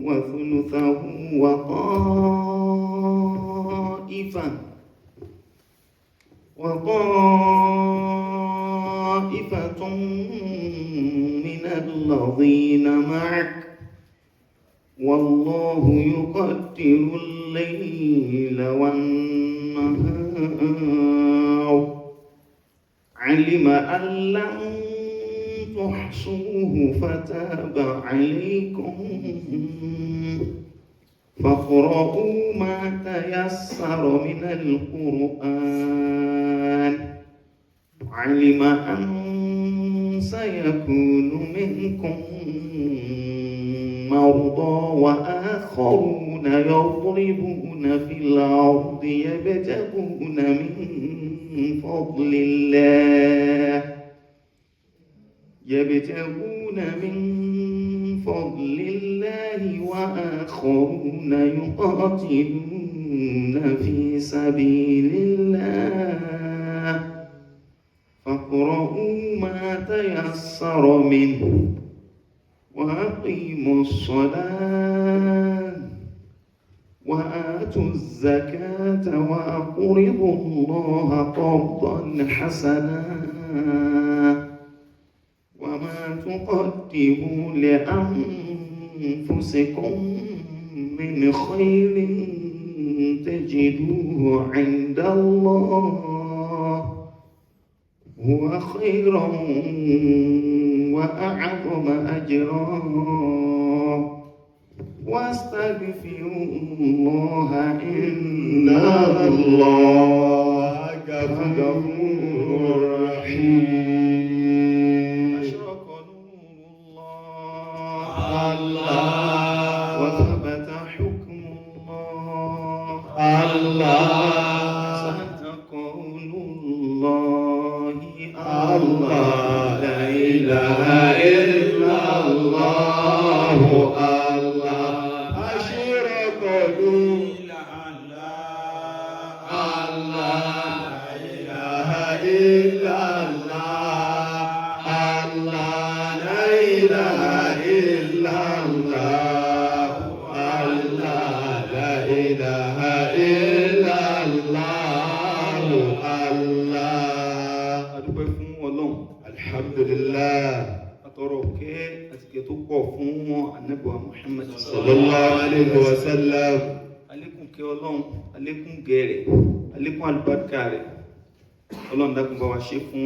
وثلثه وطائفة من الذين معك والله يقدر الليل والنهار علم أن لن تحصوه فتاب عليكم فاقرؤوا ما تيسر من القرآن علم أن سيكون منكم مرضى وآخرون يضربون في الأرض يبتغون من فضل الله وآخرون يقاتلون في سبيل الله فاقرؤوا ما تيسر منه وأقيموا الصلاة وآتوا الزكاة وأقرضوا الله قرضا حسنا وما تقدموا لأنفسكم من خير تجدوه عند الله هو خيرا وأعظم أجرا واستغفروا الله إن الله غفور رحيم أشرق نور الله وثبت حكم الله صدق قول الله الله لا إله إلا الله الله أشرق نور الله لا إله إلا الله الله لا إله إلا الله الله لا إله إلا الله الله adúpẹ́ fún Ọlọ́run alhamdulillah atọrọ kẹ́ àti kẹ́ tó pọ̀ fún Ànábì wa Muhammad sallallahu alaihi wasallam alékún kẹ́ Ọlọ́run alékún gẹ̀rẹ̀ alékún albarka rẹ̀ Ọlọ́run dákun bá wa ṣe fún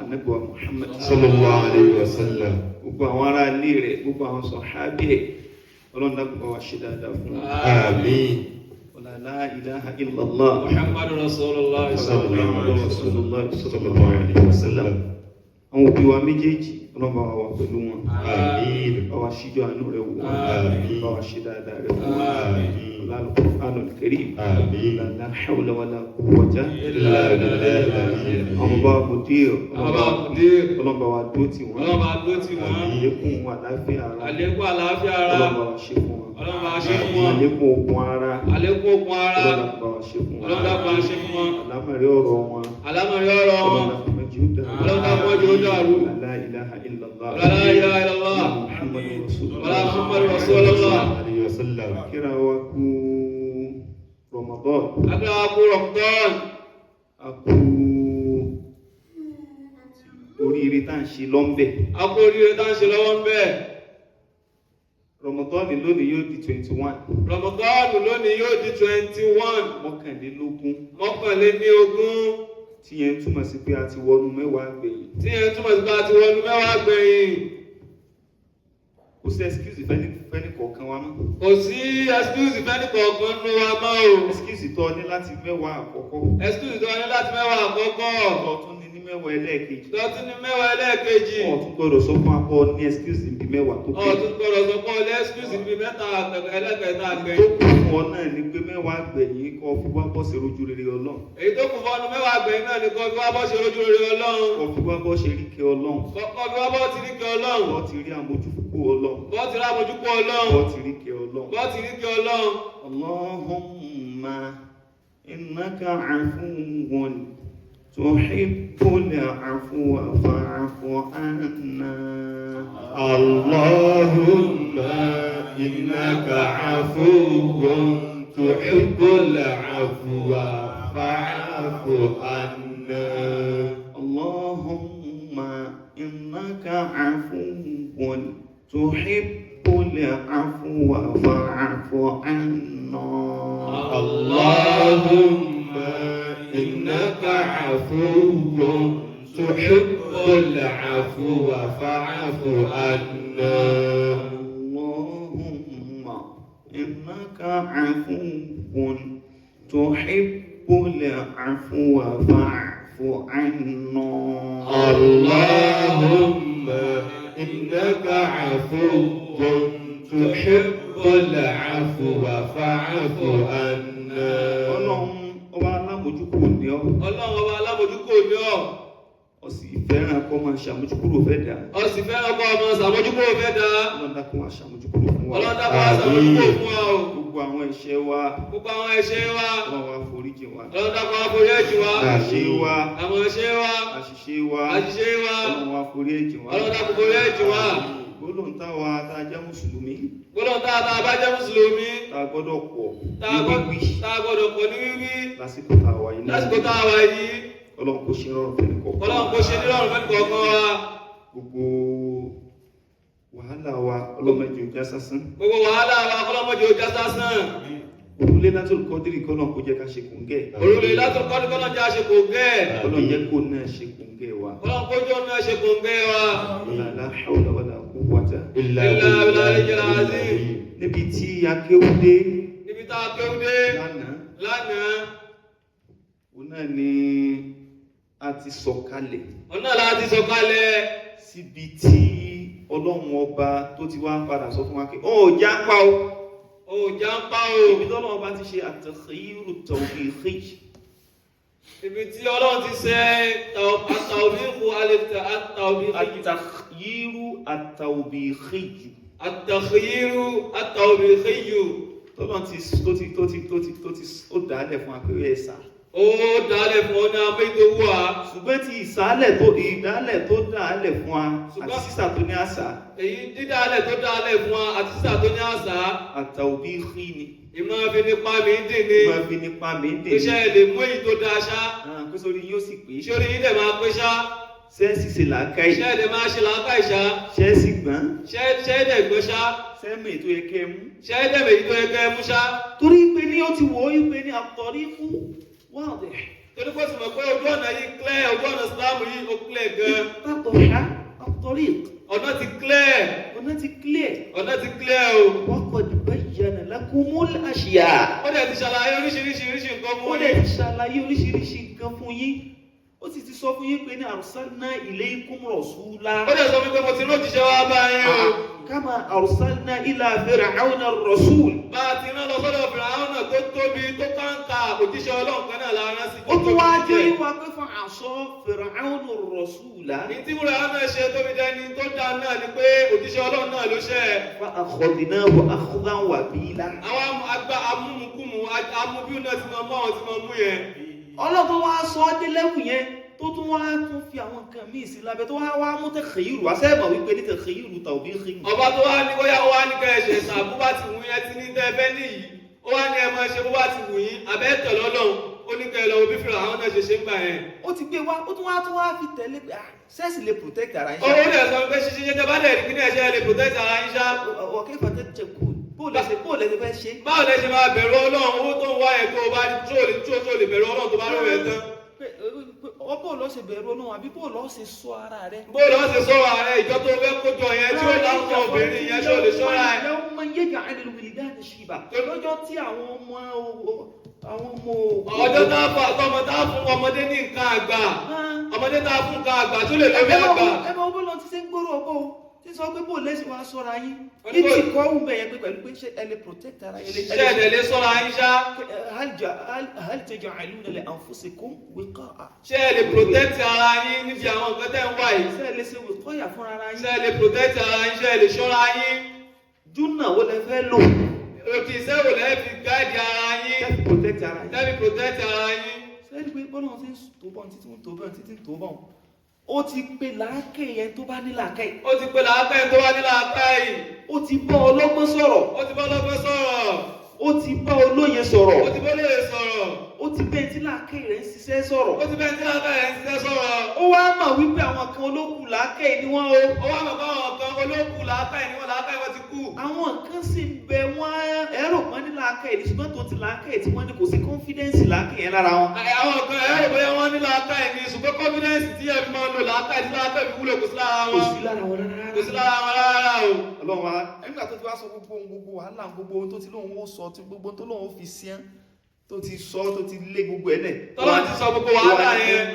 Ànábì wa Muhammad sallallahu alaihi wasallam gbogbo àwọn ará ilé rẹ̀ gbogbo àwọn sàhábì ẹ̀ Ọlọ́run dákun bá wa ṣe dáadáa fún àmín la ilaha illallah muhammadur rasulullah sallallahu alaihi wasallam àwọn òbí wa méjèèjì Ọlọ́run bá wa pẹ̀lú wọn àmín bá wa ṣíjọ́ àánú rẹ̀ wò àmín bá wa ṣe dáadáa rẹ̀ wò àmín Al-Qur'anul Karim àmín la hawla wala quwwata illa billah àwọn bá mudir Ọlọ́run bá wa dúró tì wọ́n àlékún àlàáfíà ara Ọlọ́run bá wa ṣe fún wọn àlékún okun ara Ọlọ́run bá wa ṣe fún wọn àlámọ̀rí ọ̀rọ̀ wọn Ọlọ́run bá mọ́jú ó dàrú la ilaha illallah Muhammadur rasulullah alayhi wa sallam kíra wa kú Ramadan akú oríire tá ń ṣe lọ́mbẹ̀ Ramadan lónìí yóò di 21 mọ́kànlélógún tí yẹn túmọ̀ sí pé a ti wọnú mẹ́wàá gbẹ̀yìn kò sí excuse fẹ́ni kọ̀ọ̀kan wa mọ́ excuse tó ní láti mẹ́wàá àkọ́kọ́ ọ̀tún ní mẹ́wàá ẹlẹ́ẹ̀kejì ọ̀tún gbọ́dọ̀ sọ fún apọ̀ ní excuse níbi mẹ́wàá tó kẹ́ tó kù fún ọ náà ní pé mẹ́wàá gbẹ̀yìn kọ́ fi wá bọ́ sí rojú rere Ọlọ́run èyí tó kù fún ọdún mẹ́wàá gbẹ̀yìn náà ni kọ́ fi wá bọ́ sí rojú rere Ọlọ́run kọ́ fi wá bọ́ sí ríkẹ́ Ọlọ́run kọ́ fi wá bọ́ sí ríkẹ́ Ọlọ́run bọ́ ti rí àmójúkú Ọlọ́run bọ́ ti rí àmójúkú Ọlọ́run bọ́ ti ríkẹ́ Ọlọ́run Allahumma innaka afuwwun tuhibbul afwa fa'fu anna Allahumma إنك عفو تحب العفو فاعف عنا اللهم إنك عفو تحب العفو فاعف عنا اللهم إنك عفو تحب العفو فاعف عنا اللهم إنك عفو تحب العفو فاعف عنا اللهم إنك عفو تحب العفو فاعف عنا Ọlọ́run ọba alámójúkúrò ní ọ́. Ọlọ́run ọba alámójúkúrò ní ọ́. Ó sì fẹ́ràn kó máa ṣàmójúkúrò fẹ́ dà. Ó sì fẹ́ràn kó máa ṣàmójúkúrò fẹ́ dà. Ọlọ́run dákun wá ṣàmójúkúrò fún wa. Ọlọ́run dákun wá ṣàmójúkúrò fún wa o. Gbogbo àwọn ẹ̀ṣẹ̀ wa. Gbogbo àwọn ẹ̀ṣẹ̀ wa. Ọlọ́run wá foríjì wa. Ọlọ́run dákun wá foríjì wa. Àṣìṣe wa. Àwọn ẹ̀ṣẹ̀ wa. Àṣìṣe wa. Àṣìṣe wa. Ọlọ́run wá foríjì wa. Ọlọ́run dákun foríjì wa. Gbólóhùn táwa tá a jẹ́ Mùsùlùmí. Gbólóhùn táwa bá jẹ́ Mùsùlùmí. Tá a gbọ́dọ̀ pọ̀ Tá a gbọ́dọ̀ pọ̀ ní wíwí. Lásìkò táwa yìí. Lásìkò táwa yìí. Ọlọ́run kó ṣe rọrùn fẹ́ni kọ̀ọ̀kan. Ọlọ́run kó ṣe nírọ̀rùn fẹ́ni kọ̀ọ̀kan wa. Gbogbo wàhálà wa ọlọ́mọdé ò já sásán. Gbogbo wàhálà wa ọlọ́mọdé ò já sásán. Òrùlé látòlù kọ́dírì kọ́nà kó jẹ́ ká ṣe kòǹgẹ́. Òrùlé látòlù kọ́dírì kọ́nà jẹ́ àṣẹ kòǹgẹ́. Ọlọ́run jẹ́ kó náà ṣe kòǹgẹ́ wa. Ọlọ́run kó jọ náà ṣe kòǹgẹ́ wa. La hawla wala quwwata illa billahi al-azim. Níbi tí a kéwú dé. Níbi tá a kéwú dé. Lánàá. Òun náà ni a ti sọ̀kalẹ̀. Òun náà la ti sọ̀kalẹ̀. Síbi tí Ọlọ́run ọba tó ti wá padà sọ fún wa pé ó já pa o. Ó já pa o. Ibi tí Ọlọ́run ọba ti ṣe at-takhyiru tawbihi. Ibi tí Ọlọ́run ti ṣe at-tawbihu at-tawbihi. At-takhyiru at-tawbihi. At-takhyiru at-tawbihi. Tọ́lọ́run ti ó dálẹ̀ fún akéré ẹ̀sà. Ó dálẹ̀ fún ọ ní abẹ́tò wà. Ṣùgbọ́n ti ìdálẹ̀ tó dálẹ̀ fún wa àti sísà tó ní àṣà. Èyí dídálẹ̀ tó dálẹ̀ fún wa àti sísà tó ní àṣà. At-tawbihi ni. Ìmọ̀ fi nípa mi ń dè ní. Ìmọ̀ fi nípa mi ń dè ní. Iṣẹ́ lè mú èyí tó dáa ṣá. Pé sórí yóò sì pé. Ṣé orí yín dẹ̀ máa pé ṣá? Ṣẹ́ẹ̀sì ṣe làákàyè. Ṣé ẹ̀dẹ̀ máa ṣe làákàyè ṣá? Ṣẹ́ẹ̀sì gbọ́n. Ṣé ẹ̀dẹ̀ gbọ́n ṣá? Sẹ́mì tó yẹ kẹ́ mú. Ṣé ẹ̀dẹ̀ mèyí tó yẹ kẹ́ mú ṣá? Torí pé ní ó ti wò ó pé ní at-tariqu wadih. Torí pé sùnmọ̀ pé ojú ọ̀nà yìí clear, ojú ọ̀nà Ìsìlámù yìí ó clear gan. Ittadaha at-tariq. Ọ̀nà ti clear. Ọ̀nà ti clear. Ọ̀nà ti clear o. Wa qad bayyana lakumul ashya'. Ó dẹ̀ ti ṣàlàyé oríṣiríṣi nǹkan fún Ó yín. dẹ̀ ti ṣàlàyé oríṣiríṣi nǹkan fún yín. Ó sì ti sọ fún yín pé ní arsalna ilaykum rasula. Ó dẹ̀ sọ fún mi pé mo ti lójíṣẹ́ wá bá yín o. Kama arsalna ila fir'auna ar-rasul. Bá a ti rán lọ sọ́dọ̀ Fìràhónà tó tóbi tó káńkà òjíṣẹ́ Ọlọ́run kan náà la rán sí. Ó tún wá jẹ́ ìwà pé fún àṣọ fir'auna ar-rasula. Ní tí Fìràhónà ṣe tóbi dẹni tó dá náà ni pé òjíṣẹ́ Ọlọ́run náà ló ṣe. Fa akhadnahu akhdan wabila. Àwọn àgbà amúmukúmu amúbíù náà ti máa mú àwọn tí máa mú yẹn. Ọlọ́run wá sọ ọ́ dé lẹ́kùn yẹn tó tún wá tún fi àwọn nǹkan míì sí lábẹ́ tó wá mú takhyiru wá sẹ́ẹ̀mọ̀ wípé ní takhyiru tawbihi. Ọba tó wá ní bóyá ó wá ní kẹ́ ẹ ṣe sàn bó bá ti wù yín ẹ ti ní tẹ́ ẹ fẹ́ níyì. Ó wá ní ẹ máa ṣe bó bá ti wù yín abẹ́ tẹ̀ lọ́lọ́run. Ó ní kẹ́ ẹ lọ wo bí Fìràhónà náà ṣe ń gbà yẹn. Ó ti gbé wá ó tún wá fi tẹ̀lé pé sẹ́ẹ̀sì lè protect ara yín. Owó dẹ̀ sọ pé ṣíṣe jẹ́ bá dẹ̀ rí kí ní ẹ̀ṣẹ́ lè protect ara yín ṣá. Ọ̀kẹ́ ìfàtẹ́ kù bóòlù ẹ̀sẹ̀ fẹ́ ṣe. Báwo lẹ ṣe máa bẹ̀rù Ọlọ́run owó tó ń wá ẹ̀ tó bá tó lè bẹ̀rù Ọlọ́run tó bá rí rẹ̀ tán. Bóòlù ọ̀sẹ̀ bẹ̀rù Ọlọ́run àbí bóòlù ọ̀sẹ̀ sọ ara rẹ̀. Bóòlù ọ̀sẹ̀ sọ ara rẹ̀ ìjọ tó fẹ́ kójọ yẹn tí ó láwọn obìnrin yẹn ṣó lè ṣọ́ra ẹ̀. Ìyá ọmọ yẹ́gà al-wildana shiba. Lọ́jọ́ tí àwọn ọmọ ọjọ́ tá a fà tọmọ tá a fún ọmọdé ní nǹkan àgbà ọmọdé tá a fún nǹkan àgbà tó lè lórí àgbà. Ẹ bá ọgbọ́n lọ ti ṣe ń gbọ́rọ̀ ọgbọ́ o tí sọ pé bóòlù ẹ̀sìn wa sọ́ra yín. Ní ti kọ́ wù bẹ̀yẹn pé pẹ̀lú pé ṣé ẹ lè protect ara yín. Ṣé ẹ lè sọ́ra yín ṣá? Hal taj'aluna li anfusikum wiqa'a. Ṣé ẹ lè protect ara yín níbi àwọn nǹkan tẹ́ ń wá yìí? Ṣé ẹ lè ṣe wiqaya fún ara yín? Ṣé ẹ lè protect ara yín? Ṣé ẹ lè ṣọ́ra yín? Júnà wo lẹ fẹ́ lò? Òkè ìṣẹ́wò lẹ́ fi gáàdì ara yín. Lẹ́fi protect ara yín. Lẹ́fi protect ara yín. Ṣé ẹni pé bọ́lá wọn ti ń tó bọ́n títí ń tó bọ́n títí ń tó bọ́n? ó ti pe làákàyè yẹn tó bá ní làákàyè. Ó ti pe làákàyè tó wá ní làákàyè. Ó ti bá ọlọ́gbọ́n sọ̀rọ̀. Ó ti bá ọlọ́gbọ́n sọ̀rọ̀. Ó ti bá olóye sọ̀rọ̀. Ó ti bá olóye sọ̀rọ̀. Ó ti bẹ́ẹ̀ tí làákàyè rẹ̀ ń ṣiṣẹ́ sọ̀rọ̀. Ó ti bẹ́ẹ̀ tí làákàyè rẹ̀ ń ṣiṣẹ́ sọ̀rọ̀. Ó wá mọ̀ wípé àwọn kan olókùn làákàyè ni wọ́n o. Ó wá mọ̀ pé àwọn kan olókùn làákàyè ni wọ́n làákàyè wọn ti kú. Àwọn kan sì ń bẹ wọ́n ẹ̀rọ pọ́n ní làákàyè ní ṣùgbọ́n tó ti làákàyè tí wọ́n ní kò sí confidence làákàyè yẹn lára wọn. Àwọn kan ẹ̀rọ bóyá wọ́n ní làákàyè ní ṣùgbọ́n confidence tí ẹ̀ fi máa ń lo làákàyè tí làákàyè fi wúlò kò sí lára wọn. Kò sí lára wọn rárá. Kò sí lára wọn rárá o. Ọlọ́run wa nígbà tó ti wá sọ gbogbo wàhálà gbogbo ohun tó ti lóun ó sọ tí gbogbo tó lóun ó fi sí án tó ti sọ tó ti lé gbogbo ẹ̀ lẹ̀. Tọ́lá ti sọ gbogbo wàhálà yẹn.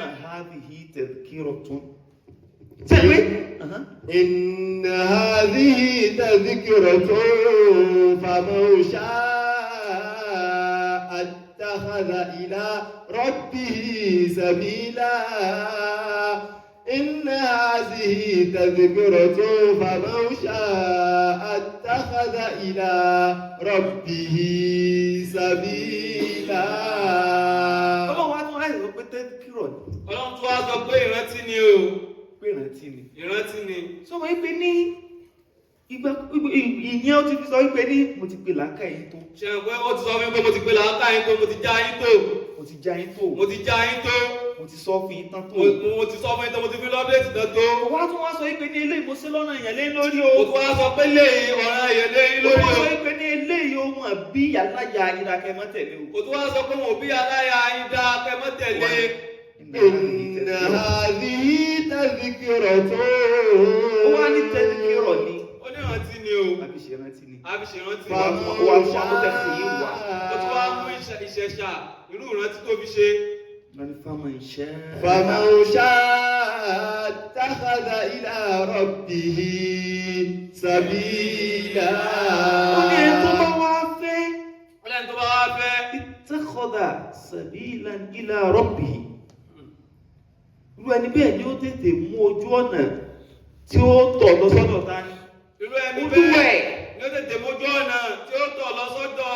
إن هذه تذكرة فمن شاء اتخذ إلى ربه سبيلا إن هذه تذكرة فمن شاء اتخذ إلى ربه سبيلا. Ọlọ́run wá tún láì sọ pé tẹ́kírọ̀ ni. Ọlọ́run tún wá sọ pé ìrántí ni o. Pé ìrántí ni. Ìrántí ni. Sọ́mọ yìí pé ní ìyẹn ó ti fi sọ wípé ní mo ti pe làákàyè tó. Ṣé ẹ pé ó ti sọ fún mi pé mo ti pe làákàyè tó, mo ti já yín tó. Mo ti já yín tó. Mo ti já yín tó. Mo ti sọ fún yín tán tó. Mo ti sọ fún yín tó, mo ti fi lọ́bẹ̀tì tán tó. Ó wá tún wá sọ wípé ní eléyìí mo ṣe lọ́nà èèyàn lé lórí o. Mo tún wá sọ pé léyìí ọ̀ràn èèyàn lé Ó lórí wá o. sọ wípé ní eléyìí ohun àbí aláya ìdákẹ́ mọ́ tẹ̀lé o. Mo tún wá sọ pé mo bí aláya yín dá kẹ́mọ́ tẹ̀lé. إن هذه تذكرة. Ó wá ní tẹ́lifíọ̀rọ̀ ni. Ó ní ìrántí ni o. Àbí ṣe rántí ni. Àbí ṣe rántí. Ó wá fún amútẹ́sí yìí wá. Ó tún wá mú ìṣẹ̀ṣà irú ìrántí tó fi ṣe. Wọ́n ní fáwọn iṣẹ́. فمن شاء اتخذ إلى ربه سبيلا. Ó ní ẹni tó bá wá fẹ́. Ó lẹ́ni tó bá wá fẹ́. اتخذ سبيلا إلى ربه. Irú ẹni bẹ́ẹ̀ ni ó tètè mú ojú ọ̀nà tí ó tọ̀ lọ sọ́dọ̀ ta ni. Irú ẹni Olúwa bẹ́ẹ̀ ẹ̀. ni ó tètè mójú ọ̀nà tí ó tọ̀ lọ sọ́dọ̀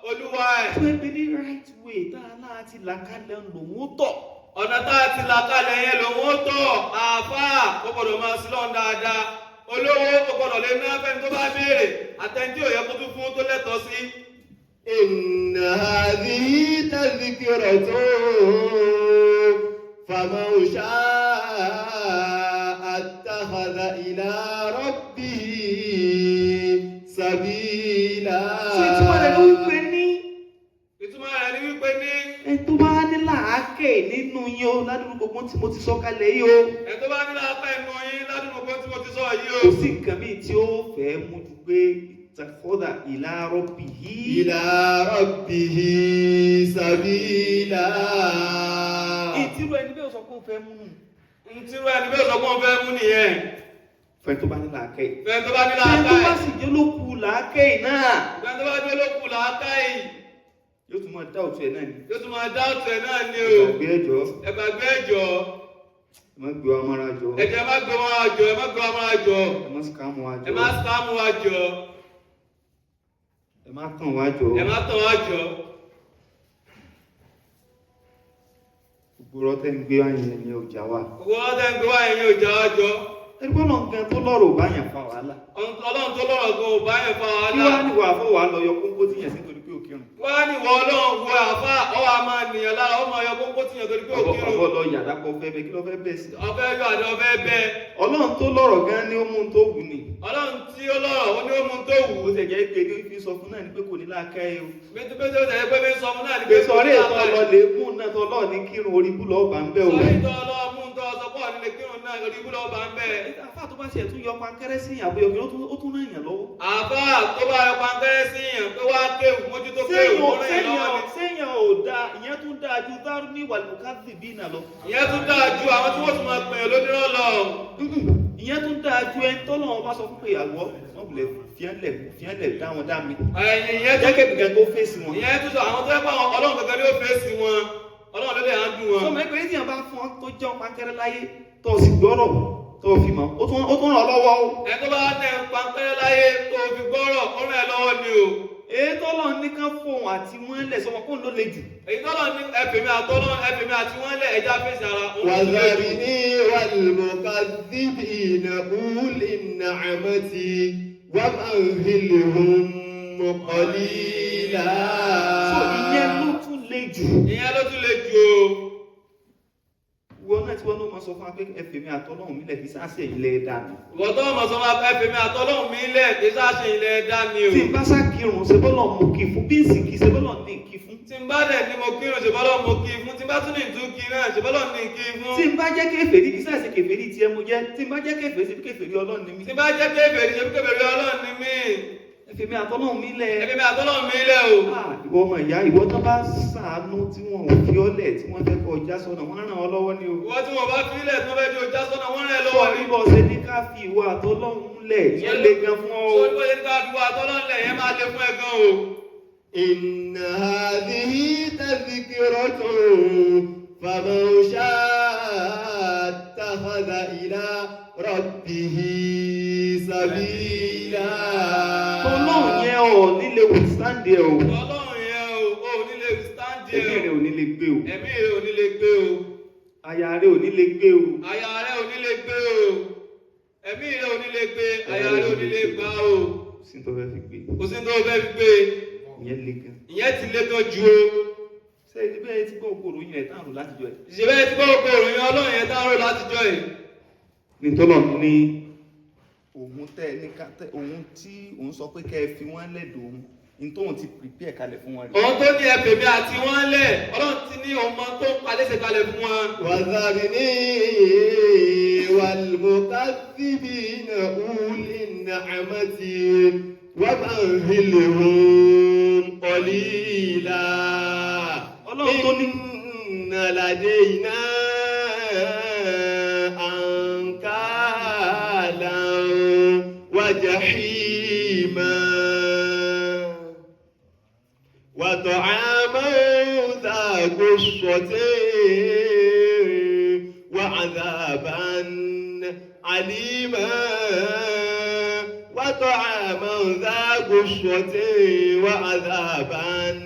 Olúwa ẹ̀. Tó ẹgbẹ́ ní right way tá a náà ti là kalẹ̀ lòun ó tọ̀. Ọ̀nà tá a ti là kalẹ̀ yẹn lòun ó tọ̀. Àáfàá ó gbọ́dọ̀ máa sí lọ́n dáadáa. Olówó ó gbọ́dọ̀ lè ná fẹ́ni tó bá béèrè. Àtẹ̀ntí ò yẹ kó tún fún tó lẹ́tọ̀ọ́ sí. إن هذه تذكرة فمن شاء اتخذ إلى ربه سبيلا. Ìtumọ̀ rẹ̀ ló wípé ní Ìtumọ̀ rẹ̀ ni wípé ní ẹni tó bá ní làákè nínú yín o ládùúgbò gbogbo tí mo ti sọ kalẹ̀ yìí o. ẹ̀ tó bá ní lápá ẹnu yín ládùúgbò pé tí mo ti sọ yìí o. Kò sí nǹkan míì tí ó fẹ́ mú ju pé ìtàkọ́dà ìlà rọ́bì yìí. إلى ربه سبيلا. Ìtìrú ẹni bẹ́ẹ̀ sọ pé ó fẹ́ mú nù. Ntírú ẹni bẹ́ẹ̀ sọ pé wọ́n fẹ́ mú nìyẹn. Fẹ́ tó bá ní làákè. Fẹ́ tó bá ní Fẹ́ tó bá làákàyè. sì jẹ́ lókù làákè náà. Fẹ́ tó bá dé lókù làákàyè. Yóò tún máa dá òtún ẹ̀ náà ni. Yóò tún máa dá ọ̀tún ẹ̀ náà ní o. Ìgbàgbé ẹ̀jọ́. Ẹ gbàgbé ẹ̀jọ̀. Ẹ má gbé wa mọ́ra jọ. Ẹ̀jẹ̀ má gbé wọn àjọ. Ẹ má gbé wọn máa jọ. Ẹ má sìkámù wa jọ. Ẹ má sáàmù wa jọ. Ẹ má tàn wá jọ. Ẹ má tàn wá jọ. Gbogbo rọ́tẹ́ ń gbé wáyé ni ọjà wa. Gbogbo ọ̀dẹ́ ń gbé wá ẹ̀yìn òjà wá jọ. Ẹgbẹ́ náà gan tó lọ́rọ̀ ò bá yàn fa wàhálà. Ọlọ́run tó lọ́rọ̀ gan ò bá yẹn fa Kí wàhálà. wá ní wàá fọ́ wàá lọ yọ kókó tí yẹn sí nítorí pé òkè rùn. Wá ní ìwọ Ọlọ́run wo àfá ọwọ́ a máa nìyàn lára ó máa yọ kókó tìyàn torí pé òkè rò. Ọ̀bọ̀ lọ yàrá pọ̀ fẹ́ bẹ kí ló fẹ́ bẹ̀ sí. Ọbẹ̀ yọ àdé ọbẹ̀ bẹ́ẹ̀. Ọlọ́run tó lọ́rọ̀ gan ni ó mú un tó wù ní. Ọlọ́run tí ó lọ́rọ̀ ó ní ó mú tó wù Ó ú. tẹ̀ jẹ́ pé ní fi sọ fún náà ni pé kò ní láàkẹ́ o. Pété ó tẹ̀lé pé mi sọ fún náà ní Pé sọ̀rí ètò ọlọ́lẹ̀ mú náà tó lọ́ọ̀ ní kírun orí bú lọ́ọ̀ bá ń bẹ́ o. Sọ̀rí tó ọlọ́mú tó ọsọpọ̀ nílé kírun náà orí búlọ̀ ọba ń bẹ̀. Àfà tó bá ṣe tún yọ pankẹ́rẹ́ sí ìyàwó yọkẹ́ ó tún náà yàn lọ́wọ́. Àbá tó bá yọ pankẹ́rẹ́ sí yàn pé wá kéwù mójútó kéwù ó rìn lọ́wọ́ ni. Séèyàn ò dáa, ìyẹn tún dáa ju dárú ní wàlúkàdì bí nà lọ. Ìyẹn tún dáa ju àwọn tí wọ́n tún máa pè é lónírọ̀ lọ. Ìyẹn tún dáa ju ẹni tọ́lọ́ wọn bá sọ fún pé àwọ̀ wọ́n bulẹ̀ fíẹ́lẹ̀ dá wọn dá mi. Ìyẹn Jẹ́ kébì gan kó fèsì wọn. ìyẹn tún sọ àwọn tó yẹ pé Ọlọ́run gangan ni ó fèsì wọn. Ọlọ́run ló lè hàn dùn wọn. Sọmọ ẹgbẹ́ yìí tí yàn bá fún ọ tó jẹ́ pankẹ́rẹ́ láyé tó o sì gbọ́rọ̀ tó o fi mọ̀ ó tún ràn ọ́ lọ́wọ́ o. Ẹ tó bá tẹ pankẹ́rẹ́ láyé tó fi gbọ́rọ̀ ó ràn ẹ́ lọ́wọ́ ni o. Èyí tó tọ́lọ́run ní ká fóun àti wọ́n lẹ̀ sọmọ kó ló le jù. èyí tọ́lọ̀ ní ẹ̀fẹ̀mí àti wọ́n lẹ̀ ẹja fèsì ara òun ló lè jù. وذرني والمكذبين أولي النعمة ومهلهم قليلا. so ìyẹn ló tún le jù. ìyẹn ló tún lè jù o. wọn náà tí wọn náà máa sọ fún wa pé ẹfẹ̀mí àtọ́lọ́run mi lẹ̀ kí sáà ṣe ilẹ̀ ẹ̀dá mi. ìwọ tó mọ̀ sọ máa ẹ̀fẹ̀mí àtọ́lọ́hùn mi lẹ̀ kí sáà ṣe ilẹ̀ ẹ̀dá ni o. tí n bá sá kírun ṣe bọ́lọ̀ mo kì í fún bí n sì kì í ṣe bọ́lọ̀ ní kì í fún. tí n bá dẹ̀ ní mo kírun ṣe bọ́lọ̀ mo kí fún tí n bá tún ní ìtún kí náà ṣe bọ́lọ̀ ní kí fún. tí n bá jẹ́ kèfèrí kí sáà ṣe kèfèrí tiẹ̀ mo jẹ́ tí n bá jẹ́ kèfèrí ṣe bí kèfèrí Ọlọ́run ni mí. tí n bá jẹ́ kèfèrí ṣe bí kèfèrí Ọlọ́run ni mí. ẹfẹ̀mí àtọ́lọ́run mi lẹ̀. ẹ̀fẹ̀mí àtọ́lọ́hùn mi lẹ̀ o. ìwọ ọmọ ìyá ìwọ tó bá ṣàánú tí wọn ò fi ọ́lẹ̀ tí wọ́n fẹ́ kọ ọjà sọ́nà wọ́n ràn ọ́ lọ́wọ́ ní o. ìwọ tí wọn bá fi ilẹ̀ tí wọ́n fẹ́ di ọjà sọ́nà wọ́n rẹ̀ sọ lọ́wọ́ ní. níbọ̀ ṣe ní ká fi ìwọ àtọ́lọ́run lẹ̀ yẹn le gan fún ọ. sọ níbo ṣe ní ká fi wọ àtọ́lọ́hùn lẹ̀ yẹn máa le fún ẹ gan o. إن هذه تذكرة فمن شاء اتخذ إلى ربه سبيلا. Ọlọ́run yẹn ò nílé withstand ẹ o. Ọlọ́run yẹn ò nílé stand ẹ o. Ẹ̀mí rẹ̀ ò nílé gbé o. ẹ̀mí rẹ̀ ò nílé gbé o. Aya rẹ̀ ò nílé gbé o. Aya rẹ̀ ò nílé gbé o. ẹ̀mí rẹ̀ ò nílé gbé. Aya rẹ̀ ò nílé gbá o. Kò sí tó fẹ́ fi gbé. kò sí tó fẹ́ fi gbé. Ìyẹn le gan. ìyẹn ti lé gan ju o. Ṣé ẹni bẹ́ẹ̀ ti gbọ́ òkúrò yẹn ẹ̀ táàrù láti jọ ẹ̀? ìṣẹ̀bẹ̀ ti gbọ́ òkú òròyìn Ọlọ́run yẹn táwọn látijọ́ yìí. Nítọ́lọ̀ ní òun tẹ́ ní ká tẹ́ òun tí òun sọ pé kẹ́ ẹ fi wọ́n lẹ́dọ̀ òun ní tóun ti prepare kalẹ̀ fún wọn rí. òun tó ní ẹ̀fẹ̀mí àti wọ́n lẹ̀ Ọlọ́run ti ní ọmọ tó ń palẹ́sẹ̀ kalẹ̀ fún wọn. وذرني والمكذبين أولي النعمة ومهلهم قليلا. إن لدينا أنكالا وجحيما وطعاما ذا غصة وعذابا عليما وطعاما ذا غصة وعذابا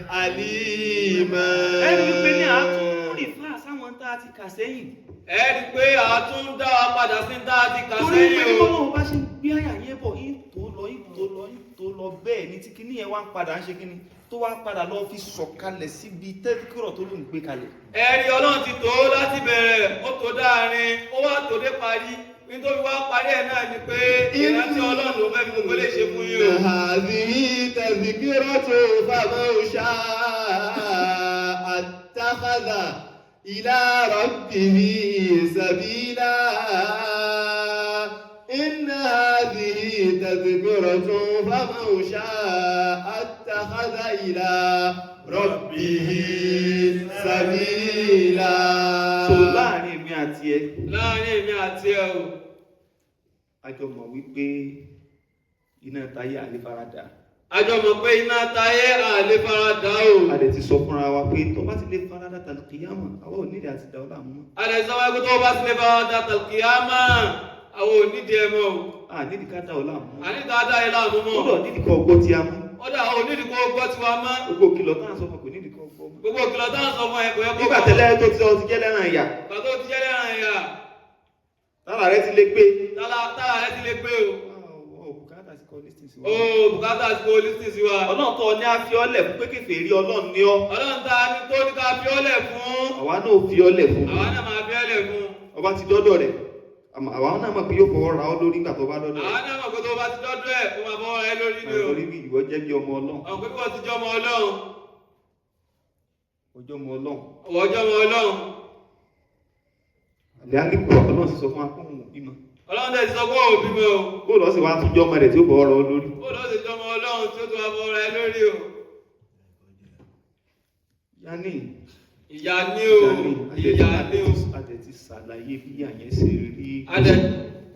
عليما. Ẹni pé ní àtún rìfà sáwọn tá a ti kà sẹ́yìn. ẹ̀rí pé àtún dá wa padà sí tá a ti kà Torí pé sẹ́yìn o. bọ́lọ́run bá ṣe gbé àyà yẹn bọ̀ ìtò lọ bẹ́ẹ̀ ni tí kíní yẹn wá ń padà ń ṣe kíní tó wá padà lọ fi sọ̀kalẹ̀ síbi tẹ́kírọ̀ tó ló ń gbé kalẹ̀. ẹ̀rí Ọlọ́run ti tó láti bẹ̀rẹ̀ ó tó dáàrin ó wá tó dé parí nítorí wá parí ẹ̀ náà ni pé ìrántí Ọlọ́run ló fẹ́ fi gbogbo lè ṣe fún yín o. هذه تذكرة فمن شاء اتخذ إلى ربه سبيلا. إن هذه تذكرة فمن شاء اتخذ إلى ربه سبيلا. So láàrin èmi àti ẹ láàrin èmi àti ẹ o. a jọ mọ̀ wípé iná táyé àlefarada. a jọ mọ̀ pé iná táyé àlè faradà o. A lè ti sọ fúnra wa pé tó bá ti lè farada tàbí kìyàmọ̀ àwọn onídìí àti ìdáwọ́ làmú mọ́. a lè sọ wáyé tó bá ti lè faradà tàlùkìyámà àwọn onídìí ẹ mọ́ o. A nídìí ká dá ọ láàmú mọ́. àní dáadáa yìí láàmú mọ́. Ó lọ nídìí kan ọgbọ́ tí a mú. ó dà àwọn onídìí kó gbọ́ tiwa mọ́. Gbogbo kìlọ̀ tá à ń sọ fún kò nídìí kan ọgbọ́ mọ́. gbogbo kìlọ̀ táwọn sọ fún ẹ kò yẹ kó Nígbà tẹ́lẹ̀ tó ti sọ ti jẹ́ lẹ́ràn ìyà. pàtó ti jẹ́ lẹ́ràn ẹ̀yà Tára rẹ ti lé pé. tára rẹ ti lè pé o. Bùkátà sí kọ́ lísìn sí wa. o bùkátà sí kó lísìn sí wa. Ọlọ́run tó ní a fi ọ́lẹ̀ fún pé kèfèrí Ọlọ́run ní ọ́. Ọlọ́run ta ni tó ní ká fi ọ́lẹ̀ fún. Àwa náà fi ọ́lẹ̀ fún. àwa náà máa fi ọ́lẹ̀ fún. Ọba ti dọ́dọ̀ rẹ̀. Àwa náà mọ̀ pé yóò fọwọ́ ra ọ́ lórí nígbà tó bá dọ́dọ̀ àwa rẹ̀. náà mọ̀ pé tó bá ti dọ́dọ̀ ẹ̀ ó máa fọwọ́ rẹ lórí ni o. Torí bí ìwọ jẹ́ bí ọmọ Ọlọ́run. àwọn pé wọ́n ti jọ́ ọmọ Ọlọ́run. Ọjọ́ ọmọ Ọlọ́run. ọwọ́ jọ́ ọmọ Ọlọ́run. Àlẹ́ àdínkù Ọlọ́run sì sọ fún akóhùn bímọ. Ọlọ́run tẹ̀ sí sọ pé òbí mi o. Bó lọ sí wa tún jọ́ ọmọ rẹ̀ tí ó fọwọ́ ra ọ́ lórí. ó lọ sí jọ́ ọmọ Ọlọ́run tí ó tún wá fọwọ́ rẹ lórí o. Yanni. ìyá ni o. ìyá ni o. Adẹ̀ ti ṣàlàyé bí àyẹ̀ ṣe rí. Adẹ̀.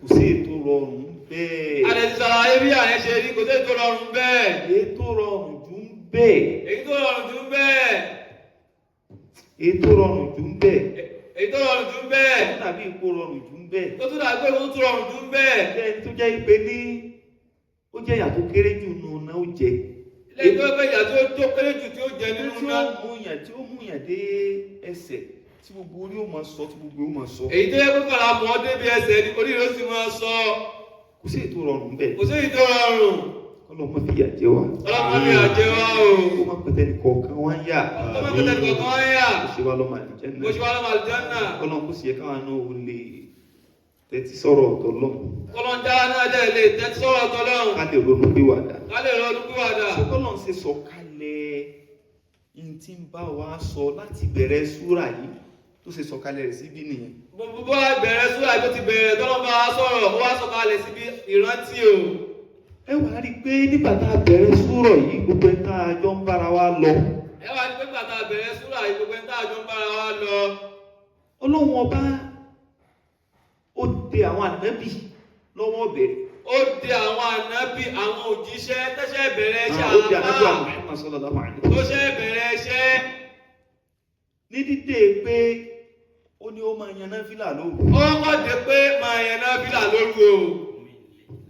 Kò sí ètò rọrùn bẹ́ẹ̀. adẹ̀ ti sàlàyé bí àyẹ̀ ṣe rí kò sí ètò rọrùn bẹ́ẹ̀. Ètò rọrùn jù ń bẹ́ẹ̀. èyí tó rọrùn jù bẹ́ẹ̀. Ètò rọrùn jù ń bẹ́ẹ̀. èyí tó rọrùn jù bẹ́ẹ̀. Ó tàbí ipò rọrùn jù ń bẹ́ẹ̀. ó tún dàbí pé ó tún rọrùn jù bẹ́ẹ̀. Jẹ́ tó jẹ́ ipe ní ó jẹ́ ìyà tó kéré jù nù náà ó jẹ. lẹ́yìn tó pé ìyà tó kéré jù tí ó jẹ nínú tí náà. ó mú yàn dé ẹsẹ̀ tí gbogbo orí ó máa sọ tí gbogbo ó máa sọ. èyí tó yẹ kó kọ́ra mọ́ débi ẹsẹ̀ ní orí ló sì máa sọ. kò sí ètò rọrùn bẹ́ẹ̀. kò sí èyí tó rọrùn. ọlọ́mọ fi yà jẹ wa. ọlọ́mọ fi yà jẹ wa o. kó má pẹ̀tẹ́ ní kọ̀ọ̀kan wá yà. kó má pẹ̀tẹ́ ní kọ̀ọ̀kan wá yà. kò ṣe wá lọ́mọ àlìjánnà. kò ṣe wá lọ́mọ àlìjánnà. ọlọ́run kò sì yẹ káwọn náà ó lè tẹ́tí sọ̀rọ̀ ọ̀tọ̀ lọ́n. kọ́lọ́n dára náà dẹ̀ lè tẹ́tí sọ̀rọ̀ ọ̀tọ̀ lọ́n. ká lè ronú pìwàdà. ká lè ronú pìwàdà. ṣé kọ́lọ́n ṣe sọ kalẹ̀ ní tí ń bá wa sọ láti bẹ̀rẹ̀ súrà yìí tó ṣe sọ kalẹ̀ rẹ̀ síbí nìyẹn. bó bẹ̀rẹ̀ súrà tó ti bẹ̀rẹ̀ tọ́lọ́ bá wa sọ̀rọ̀ ó wá sọ kalẹ̀ síbi ìrántí o. ẹ wàá rí i pé nígbà tá a bẹ̀rẹ̀ súrà yìí gbogbo ẹ̀ tá a jọ ń bára wa lọ. ẹ wàá rí i pé nígbà tá a bẹ̀rẹ̀ súrà yìí gbogbo ẹ̀ tá a jọ ń bára wa lọ. ọlọ́run ọba ó de àwọn ànábì lọ́wọ́ bẹ̀rẹ̀. ó de àwọn ànábì àwọn òjíṣẹ́ tẹ́ṣẹ́ bẹ̀rẹ̀ iṣẹ́ ó de ànábì àwọn Muhammad sallallahu alaihi wasallam. tó ṣe bẹ̀rẹ̀ iṣẹ́. ní dídé pé ó ní ó máa yan náfìlà lóru. ó wọ́n de pé máa yan náfìlà lóru o.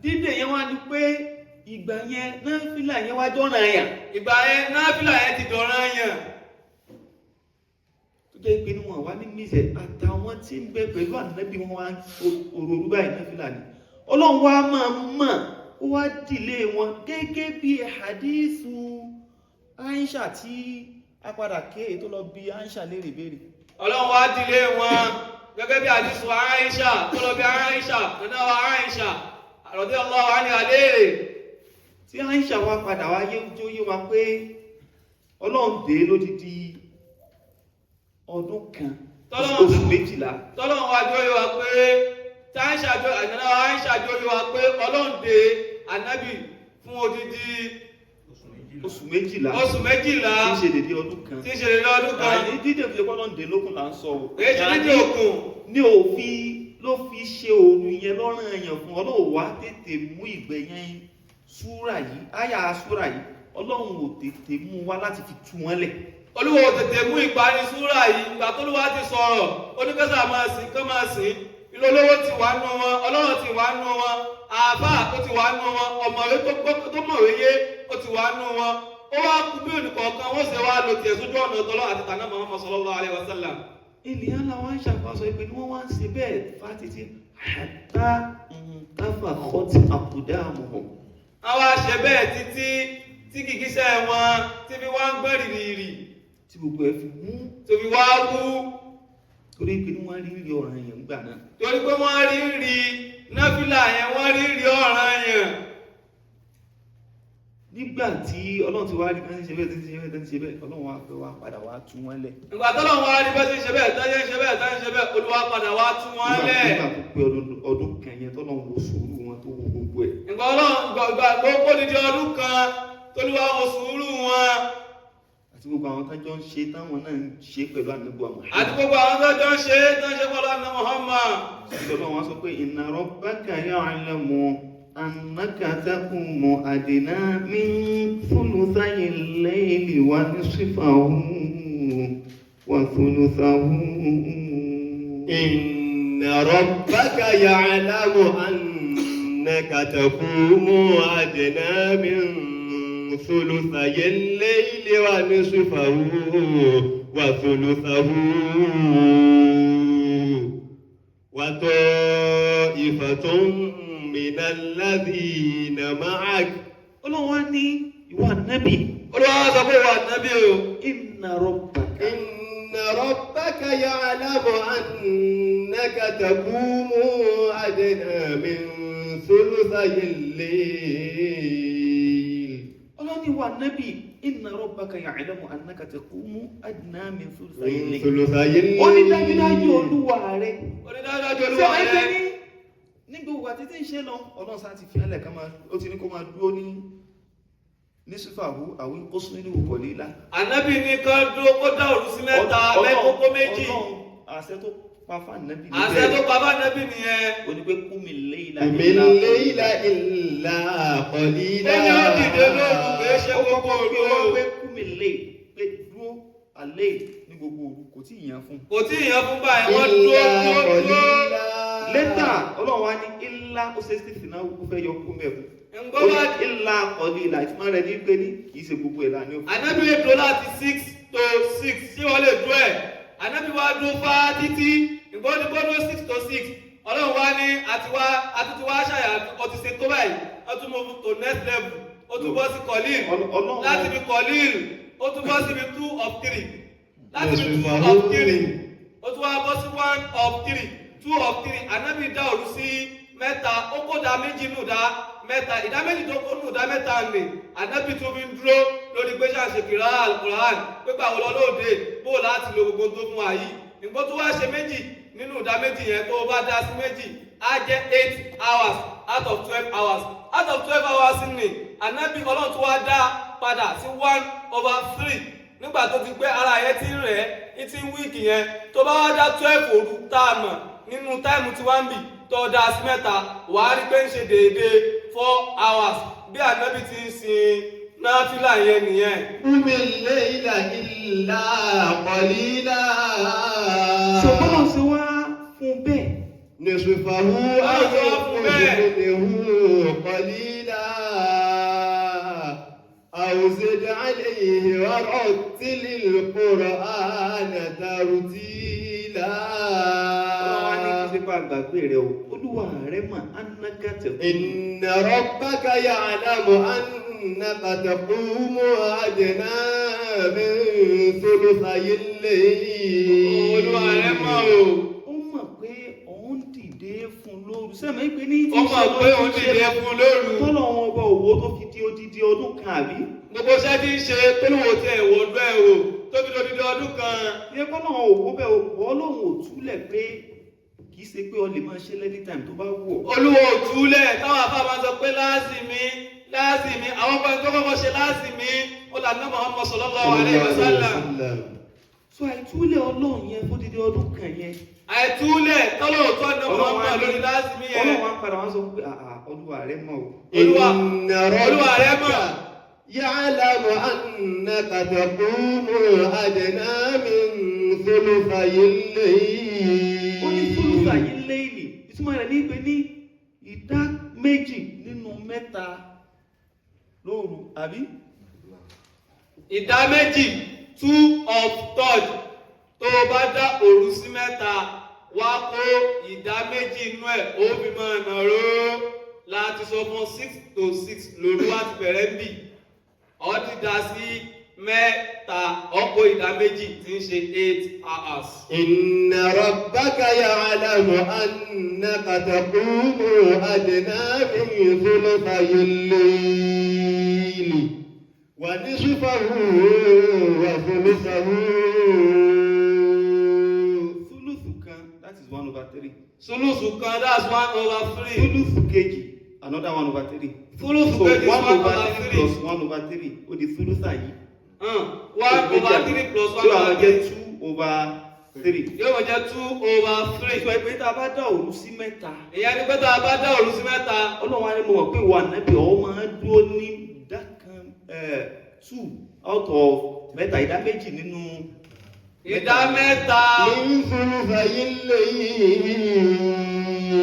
dídé yẹn wá ní pé ìgbà yẹn náfìlà yẹn wá jọ́ràn yàn. ìgbà yẹn náfìlà yẹn ti dọ̀ràn yàn. jẹ́ pé níwọ̀n wá ní mísẹ̀ àtàwọn tí ń bẹ pẹ̀lú ànábì wọn wá òròrú báyìí náfìlà ni ọlọ́run wá máa mọ̀ ó wá dìlé wọn gẹ́gẹ́ bí hadithu Aisha tí a padà ké tó lọ bí Aisha léèrè béèrè. ọlọ́run wá dìlé wọn gẹ́gẹ́ bí hadithu Aisha tó lọ bí Aisha nínú àwọn Aisha radiyallahu anha léèrè. tí Aisha wá padà wá yé wa pé ọlọ́run dé lódìdí ọdún kan oṣù 12. tọ́lọ́run wá jó yé wa pé Aisha jó yé wa pé ọlọ́run dé ànábì fún odidi oṣù 12. oṣù 12 tí ń ṣe dédé ọdún kan. tí ń ṣe dédé ọdún kan. àní dídè fi ọlọ́run dé lókun là ń sọ o. èyí ṣe dídè òkun. ní òfin ló fi ṣe òru yẹn lọ́rùn èèyàn fún ọlọ́run wá tètè mú ìgbẹ̀yẹn súrà yìí àyà súrà yìí ọlọ́run ò tètè mú wá láti fi tú wọn lẹ̀. olúwo tètè mú ìparí súrà yìí ìgbà tó ló wá ti sọ̀rọ̀ oníkẹ́sà máa sìn kán máa sìn ilé olówó ti wà nù wọn ọlọ́run ti wà nù wọn àáfàá tó ti wà nù wọn ọ̀mọ̀wé tó mọ̀wé yé ó ti wà nù wọn ó wá kú bí olùkọ̀ọ̀kan wọ́n ṣe wá lo tiẹ̀ sójú ọ̀nà tọ́lọ́ àti tànà Muhammad sallallahu alaihi wasallam. ènìyàn làwọn ń ṣàkóso ìpè ni wọ́n wá ń ṣe bẹ́ẹ̀ fátítí àtà káfà kọ́tì àkùdá àmọ̀hàn. àwọn àṣẹ bẹ́ẹ̀ títí tí kìkíṣẹ́ wọn ti fi wá ń gbẹ́ rìrìrì tí gbogbo ẹ̀ fi mú tó fi wá wú. torí pé wọ́n rí ọ̀ràn yẹn gbà náà. torí pé wọ́n rí náfìlà yẹn wọ́n rí ọ̀ràn yẹn. nígbà tí ọlọ́run ti wá rí bá ń ṣe bẹ́ẹ̀ tí ń ṣe bẹ́ẹ̀ tí ń ṣe bẹ́ẹ̀ ọlọ́run wá fẹ́ wá padà wá tú wọn lẹ̀. ìgbà tọ́lọ́run wá rí bá ṣe ṣe bẹ́ẹ̀ tó ṣe bẹ́ẹ̀ tó ṣe bẹ́ẹ̀ Olúwa padà wá tú wọn lẹ̀. nígbà tó pé ọdún kan yẹn tọ́lọ́run wo sùúrù wọn tó wo gbogbo ẹ̀. ìgbà gbogbo dídí ọdún kan t'Olúwa wo sùúrù wọn. àti gbogbo àwọn tó jọ ń ṣe táwọn náà ń ṣe pẹ̀lú ànábì Muhammad. àti gbogbo àwọn tó jọ ń ṣe pẹ̀lú ànábì Muhammad. ìjọba wọn sọ pé inna rabbaka ya'lamu annaka taqumu adna min thuluthayi al-layli wa nisfahu wa thuluthahu. inna rabbaka ya'lamu annaka taqumu adna min ثلثي الليل ونصفه وثلثه وطائفة من الذين معك. Ọlọ́run wá ní ìwà nábì. Olúwa sọ pé ìwà nábì o. inna rabbaka ya'lamu annaka taqumu adna min thuluthayi al-layl. Ọlọ́ni wà nábì inna rabbaka ya'lamu annaka taqumu adna min thuluthayi al-layl. ó ní dájúdájú olúwa rẹ̀. ní gbogbo àti tí ń ṣe lọ ọlọ́run sáà ti fi ẹlẹ̀ kan máa ó ti ní kó máa dúró ní sífàwú àwọn ìkóṣù nínú qalila. ànábì ní kó dúró kó dá òru sí mẹ́ta mẹ́kókó méjì. ọlọ́run àṣẹ tó pa fún ànábì nìyẹn. àṣẹ tó pa fún ànábì nìyẹn. ó ní pé qumil layla illa qalila. ẹni ó dìde lóru kì í ṣe gbogbo òru. ó pé qumil layla pé dúró alẹ́ ní gbogbo òru kò tí ì yàn fún. kò tí ì yàn fún báyìí wọ́n dúró. lẹ́tà ọlọ́run wá ní ilá ó ṣe sí ìsìnà ó fẹ́ yọ kú mẹ́fún ǹgbọ́ bá ìlà qalila ìtumọ̀ rẹ̀ ní pé ní kì í ṣe gbogbo ẹ̀ láàánú. ànábì lè dúró láti 6 to 6 ṣé wọ́n lè dúró ẹ̀ ànábì wá dúró fá títí ǹgbọ́ ní gbọ́dọ̀ 6 to 6 ọlọ́run wá ní àtúntí wá ṣàyà ọtí ṣe tó báyìí ó tún move to next level ó tún bọ́ sí kọ̀líl láti bí kọ̀líl ó tún bọ́ sí bí 2 of 3 láti bí 2 of 3 ó tún wá bọ́ sí 1 of 3 2 of 3 ànábì dá òru sí mẹ́ta ó kó dá méjì nù dá mẹ́ta ìdá méjì tó kó nù dá mẹ́ta nì ànábì tó fi ń dúró lórí pé ṣàṣekìrá alukuran pípa àwọn ọlọ́ọ̀dẹ bó láti lo gbogbo tó fún wa yìí nǹkan tó wá ṣe méjì nínú ìdá méjì yẹn tó bá dá sí méjì á jẹ́ 8 hours out of 12 hours out of 12 hours ni ànábì ọlọ́run tó wá dá padà sí 1/3 nígbà tó ti pé ara yẹn ti ń rẹ̀ ẹ́ ti ń wíìkì yẹn tó bá wá dá 12 òru tá a mọ̀ nínú táìmù tí wọ́n ń bì tó dá sí mẹ́ta wàá rí pé ń ṣe déédéé 4 hours bí ànábì ti ń sin náfìlà yẹn nìyẹn. Qumi al-layla illa qalila. ṣùgbọ́n ṣe wá fún bẹ́ẹ̀. nisfahu aw minhu qalila aw zid alayhi wa rattilil qur'ana tartila. ọlọ́wọ́ ní kí ṣe bá gbàgbé rẹ o olúwa rẹ mà ánágàtẹ̀. inna rabbaka ya'lamu annaka taqumu adna min thuluthayi al-layl. olúwa rẹ mọ̀ o. ó mọ̀ pé òun dìde fún lóru sẹ́mi pé ní ó mọ̀ pé òun dìde fún lóru. tọ́lọ̀ wọn ọba òwò tó fi di odidi ọdún kan àbí. gbogbo iṣẹ́ tí ń ṣe tó lówó tí ẹ̀ wò ọdún ẹ̀ wò tó fi lódìdí ọdún kan. ilé kọ́nà òwò bẹ́ẹ̀ ọlọ́run ò túlẹ̀ pé kì í ṣe pé ọ lè máa ṣe lẹ́ni time tó bá wù ọ́. olúwo òtúlẹ̀ táwọn afá máa sọ pé láàzìmí àwọn ọmọ ẹgbẹ́ kọ́kọ́ ṣe láàzìmí ó là ní Muhammad sallallahu alaihi wasallam. so àìtúlẹ̀ ọlọ́run yẹn fún dídí ọdún kan yẹn. àìtúlẹ̀ tọ́lọ̀ òtún ọ̀nà Muhammad lórí láàzìmí yẹn. ọlọ́run á padà wá sọ pé olúwa rẹ mọ̀ o. olúwa rẹ mọ̀. يعلم أنك تقوم أدنى من ثلثي الليل. ó ní thulutha yìí léèlì ìtumọ̀ rẹ̀ ní pé ní ìdá méjì nínú mẹ́ta lóru àbí. ìdá méjì 2/3 tó o bá dá òru sí mẹ́ta wá kó ìdá méjì inú ẹ̀ ó fi máa nà ró láti sọ fún 6 to 6 lóru wá ti bẹ̀rẹ̀ ń bì ọ́ ti dá sí mẹ́ta ọkọ̀ ìdá méjì tí ń ṣe 8 hours. إن ربك يعلم أنك تقوم أدنى من ثلثي الليل ونصفه وثلثه. thuluthu kan that is 1/3. sulusu kan that's 1/3. thuluthu kejì another 1/3. sulusu so kejì 1/3 1/3 plus 1/3 ó di thulutha yìí. 1/3 plus so àwọn jẹ́ 1/3 2/3. yóò wọ́n jẹ́ 2/3. sọ pé tá a bá dá òru sí mẹ́ta. ìyẹn ni pé tá a bá dá òru sí mẹ́ta. ọlọ́run á ní mo mọ̀ pé ìwà nàbì ọ̀ máa dúró ní ìdá kan 2 out of mẹ́ta ìdá méjì nínú ìdá mẹ́ta. من ثلثي الليل.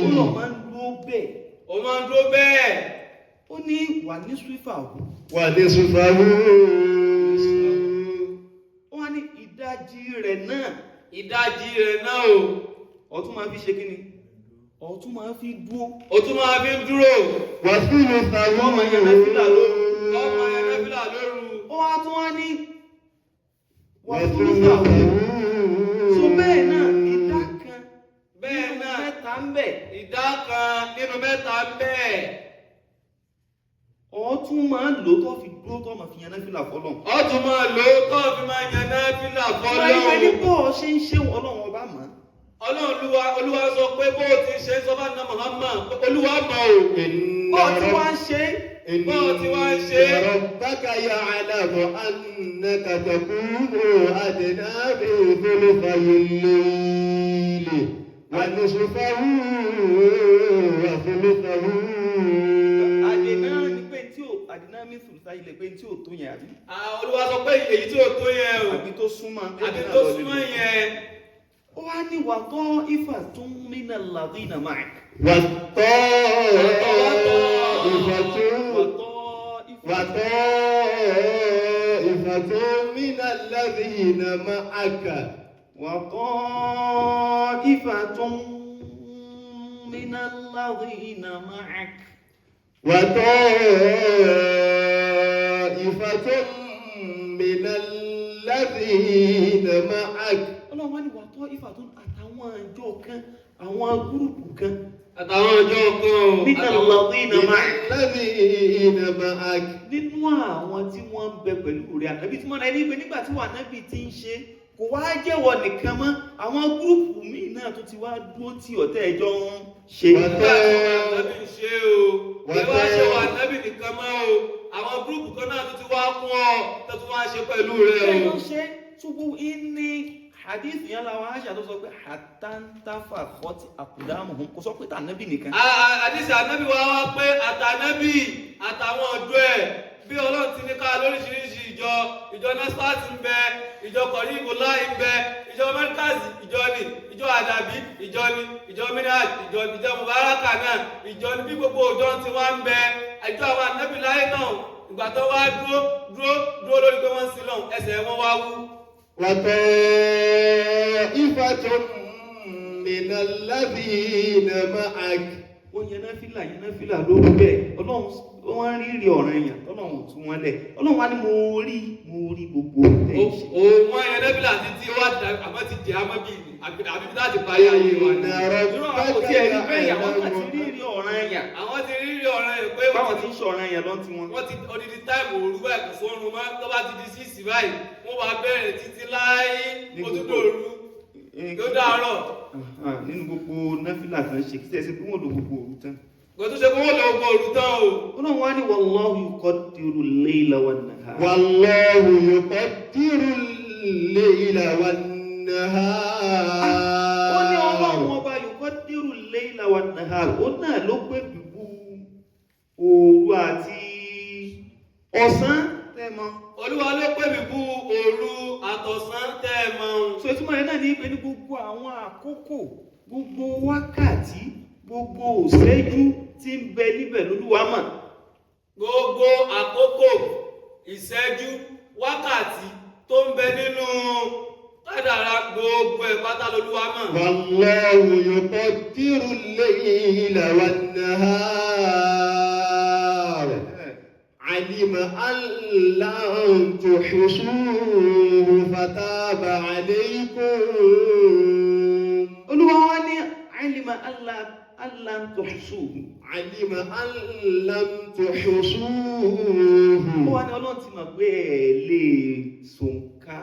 ọlọ́run máa ń dúró bẹ́ẹ̀. ó máa ń dúró bẹ́ẹ̀. ó ní wà ní swifa o. ونصفه. wọ́n á ní ìdajì rẹ̀ náà. ìdajì rẹ̀ náà o. ọ̀tún máa fi ṣe kí ni ọ̀tún máa fi dúró. ó tún máa fi ń dúró. وثلثه. ọmọ yẹn náfìlà lóru. ọmọ yẹn náfìlà lóru. ó wá tún wá ní wà fúlùfà o. so bẹ́ẹ̀ náà ìdá kan bẹ́ẹ̀ nínú náà mẹ́ta ń bẹ. ìdá kan nínú mẹ́ta ń bẹ́ẹ̀. ọ̀tún máa ń lò tó fi dúró tó máa fi yan náfìlà fọlọ́n. ó tún máa lò ó tó fi máa yan náfìlà ọlọ́run ẹni fọ́lọ́run. bọ́ ọ ṣe ń ṣe ọlọ́run ọba mọ́. ọlọ́run olúwa sọ pé bó o ti ṣe sọ bá ná Muhammad olúwa mọ̀ o. bọ́ ọ ti wá ń ṣe إن ربك يعلم أنك تقوم أدنى من ثلثي الليل ونصفه وثلثه. àdènà ni pé tí ò àdènà mi sùrùsá ilẹ̀ pé tí ò tó yẹn àbí. olúwa sọ pé èyí tí ò tó yẹn o. àbí tó súnmọ́. àbí tó súnmọ́ yẹn. ó wá ní wà tọ́ ifá tó ń mìnà làdínà máa. والطائفة وطائفة من الذين معك وطائفة من الذين معك وطائفة من الذين معك. Ọlọ́run wá ní wà tọ́ ìfà tó àtàwọn àjọ kan àwọn gúrùpù kan àtàwọn ọjọ́ kan nínú الذين معك الذين معك. nínú àwọn tí wọ́n ń bẹ pẹ̀lú rẹ̀ ànábì tí wọ́n rẹ̀ ní pé nígbà tí wà nábì ti ń ṣe kò wá jẹ́wọ́ nìkan mọ́ àwọn gúrùpù míì náà tó ti wá dúró tí ọ̀tẹ̀ ẹjọ́ ń ṣe. nígbà tí wà nábì ń ṣe o ìwé wá ṣe wà nábì nìkan mọ́ o àwọn gúrùpù kan náà tó ti wá kún ọ tó tún wá ṣe pẹ̀lú rẹ̀ o. ẹjọ́ ṣe túbú ní hadith yẹn làwọn aṣà tó sọ pé àtàntàfà fọ́tí àkùdámù kò sọ pé tànábì nìkan. àdìsí ànábì wa wá pé àtànábì àtàwọn ọ̀dọ́ ẹ̀ bí ọlọ́run ti ní ká lóríṣiríṣi ìjọ nasfat ń bẹ ìjọ kọ̀ríbùlá ń bẹ ìjọ mẹ́kàzì ìjọ ni ìjọ àdàbí ìjọ ni ìjọ minhaj ìjọ mubaraka náà ìjọ ni bí gbogbo òjò ti wá ń bẹ ìjọ àwọn ànábì láyé náà ìgbà tó wá dúró lórí pé wọ́n ń sin lọ́hùn ẹsẹ̀ wọn wá wú. وطائفة من الذين معك. wọ́n yẹn náfìlà lórí bẹ́ẹ̀ ọlọ́run wọ́n rí ọ̀ràn èèyàn ọlọ́run tún wọ́n lẹ̀ ọlọ́run wá ní mo rí gbogbo tẹ̀sí. wọ́n yẹn náfìlà títí wá àmọ́ ti jẹ́ àmọ́ bí àbí láti parí ayé wa ní. àwọn tí ẹni bẹ́ẹ̀ àwọn ti rí ọ̀ràn èèyàn. àwọn ti rí ọ̀ràn èèyàn pé báwọn ti ń ṣe ọ̀ràn èèyàn lọ́n ti wọn. wọ́n ti odidi táìmù òru báyìí kò sórun mọ́ tó bá ti di 6 báyìí wọ́n wá bẹ̀rẹ̀ títí láyé ó tún dòru yóò dàárọ̀. nínú gbogbo náfìlà kan ṣe kí tẹ̀sí pé wọ́n lo gbogbo òru tán. kò tún ṣe pé wọ́n lo gbogbo òru tán o. ọlọ́run wá ní wallahu yuqaddiru al-layla wan-nahar. والله يقدر الليل والنهار. ó ní ọlọ́run ọba yuqaddiru al-layla wan-nahar ó náà ló pé bíbú òru àti ọ̀sán tẹ́mọ́. olúwa ló pè mí bú òru àtọ̀sán tẹ́mọ́. so ìtumọ̀ rẹ̀ náà ní pé ní gbogbo àwọn àkókò gbogbo wákàtí gbogbo ìṣẹ́jú tí ń bẹ níbẹ̀ lólúwa mọ̀. gbogbo àkókò ìṣẹ́jú wákàtí tó ń bẹ nínú kádàrá gbogbo ẹ̀ pátá lolúwa mọ̀. والله يقدر الليل والنهار. علم أن لن تحصوه فتاب عليكم. olúwa wá ní alima allan tuhsuhu. علم أن لم تحصوه. ó wá ní ọlọ́run ti mọ̀ pé ẹ lè ṣòǹkà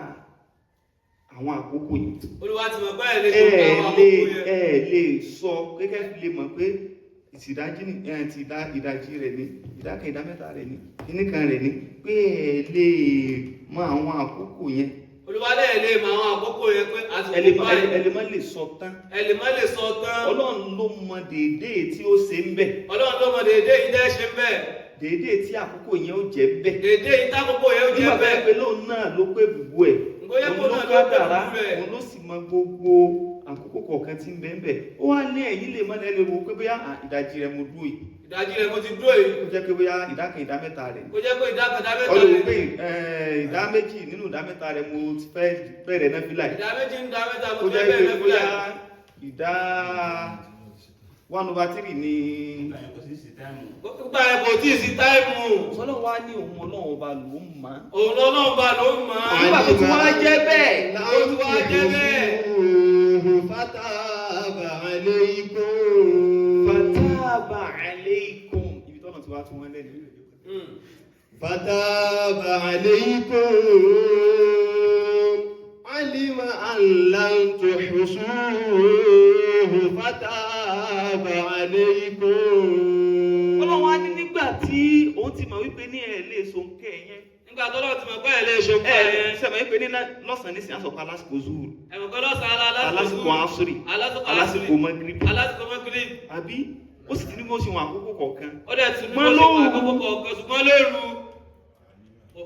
àwọn àkókò yìí. olúwa ti mọ̀ pé ẹ lè ṣòǹkà àwọn àkókò yẹn. ẹ lè sọ gẹ́gẹ́ fi lè mọ̀ pé ìdájí rẹ̀ ní ìdákan ìdámẹ́ta rẹ̀ ní kíníkan rẹ̀ ní pé ẹ lè mọ̀ àwọn àkókò yẹn. olúwa lè mọ̀ àwọn àkókò yẹn pé àsìkò báyìí. ẹ lè má lè sọ tán. ẹ lè má lè sọ tán. ọlọ́run ló mọ déédéé tí ó ṣe ń bẹ̀. ọlọ́run ló mọ déédéé yìí dẹ́ ṣe ń bẹ̀. déédéé tí àkókò yẹn ó jẹ́ bẹ̀. déédéé yìí tákòókò yẹn ó jẹ́ bẹ̀. nígbà pé lóun náà ló pé bùbú ẹ̀. òun ló kádàrá òun ló sì mọ gbogbo àkókò kọ̀ọ̀kan tí ń bẹ ń bẹ. ó wá ní ẹ̀yìn lè mọ́ lẹ́nu wo pé bóyá ìdajì rẹ̀ mo dúró yìí. ìdajì rẹ̀ mo ti dúró yìí. kó jẹ́ pé bóyá ìdákan ìdámẹ́ta rẹ̀. kó jẹ́ pé ìdákan ìdámẹ́ta rẹ̀. ọlọ́run pé ìdá méjì nínú ìdámẹ́ta rẹ̀ mo ti fẹ́ bẹ̀rẹ̀ náfìlà. ìdá méjì nínú ìdámẹ́ta mo ti fẹ́ bẹ̀rẹ̀ náfìlà. kó jẹ́ pé bóyá ìdá 1/3 ni. nígbà yẹn kò tí ì sí táìmù. ọlọ́run wá ní òun ọlọ́run ọba ló ń mọ̀. òun ọlọ́run ọba ló ń mọ̀. nígbà tó ti wá jẹ́ bẹ́ẹ̀. tó ti wá jẹ́ bẹ́ẹ̀. fataba alaykum. fataba alaykum. ibi tọ́nà tí wá tún wọ́n lẹ́nu. fataba alaykum. alima an lan tuhsuhu fataba alaykum. ọlọ́run wá ní nígbà tí òun ti mọ̀ wípé ní ẹ̀ lè so ń kẹ́ yẹn. nígbà tó lọ́wọ́ ti mọ̀ pé ẹ̀ lè ṣe pé ẹ̀ sẹ́mi wípé ní lọ́sàn-án ní sìn àsọ̀pá lásìkò zuhur. ẹ̀mọ̀kọ́ lọ́sàn-án alásìkò asuri. alásìkò magrib. alásìkò magrib. àbí ó sì ti ní bó ṣe wọn àkókò kọ̀ọ̀kan. ó dẹ̀ ti ní bó ṣe wọn àkókò kọ̀ọ̀kan ṣùgbọ́n lóru.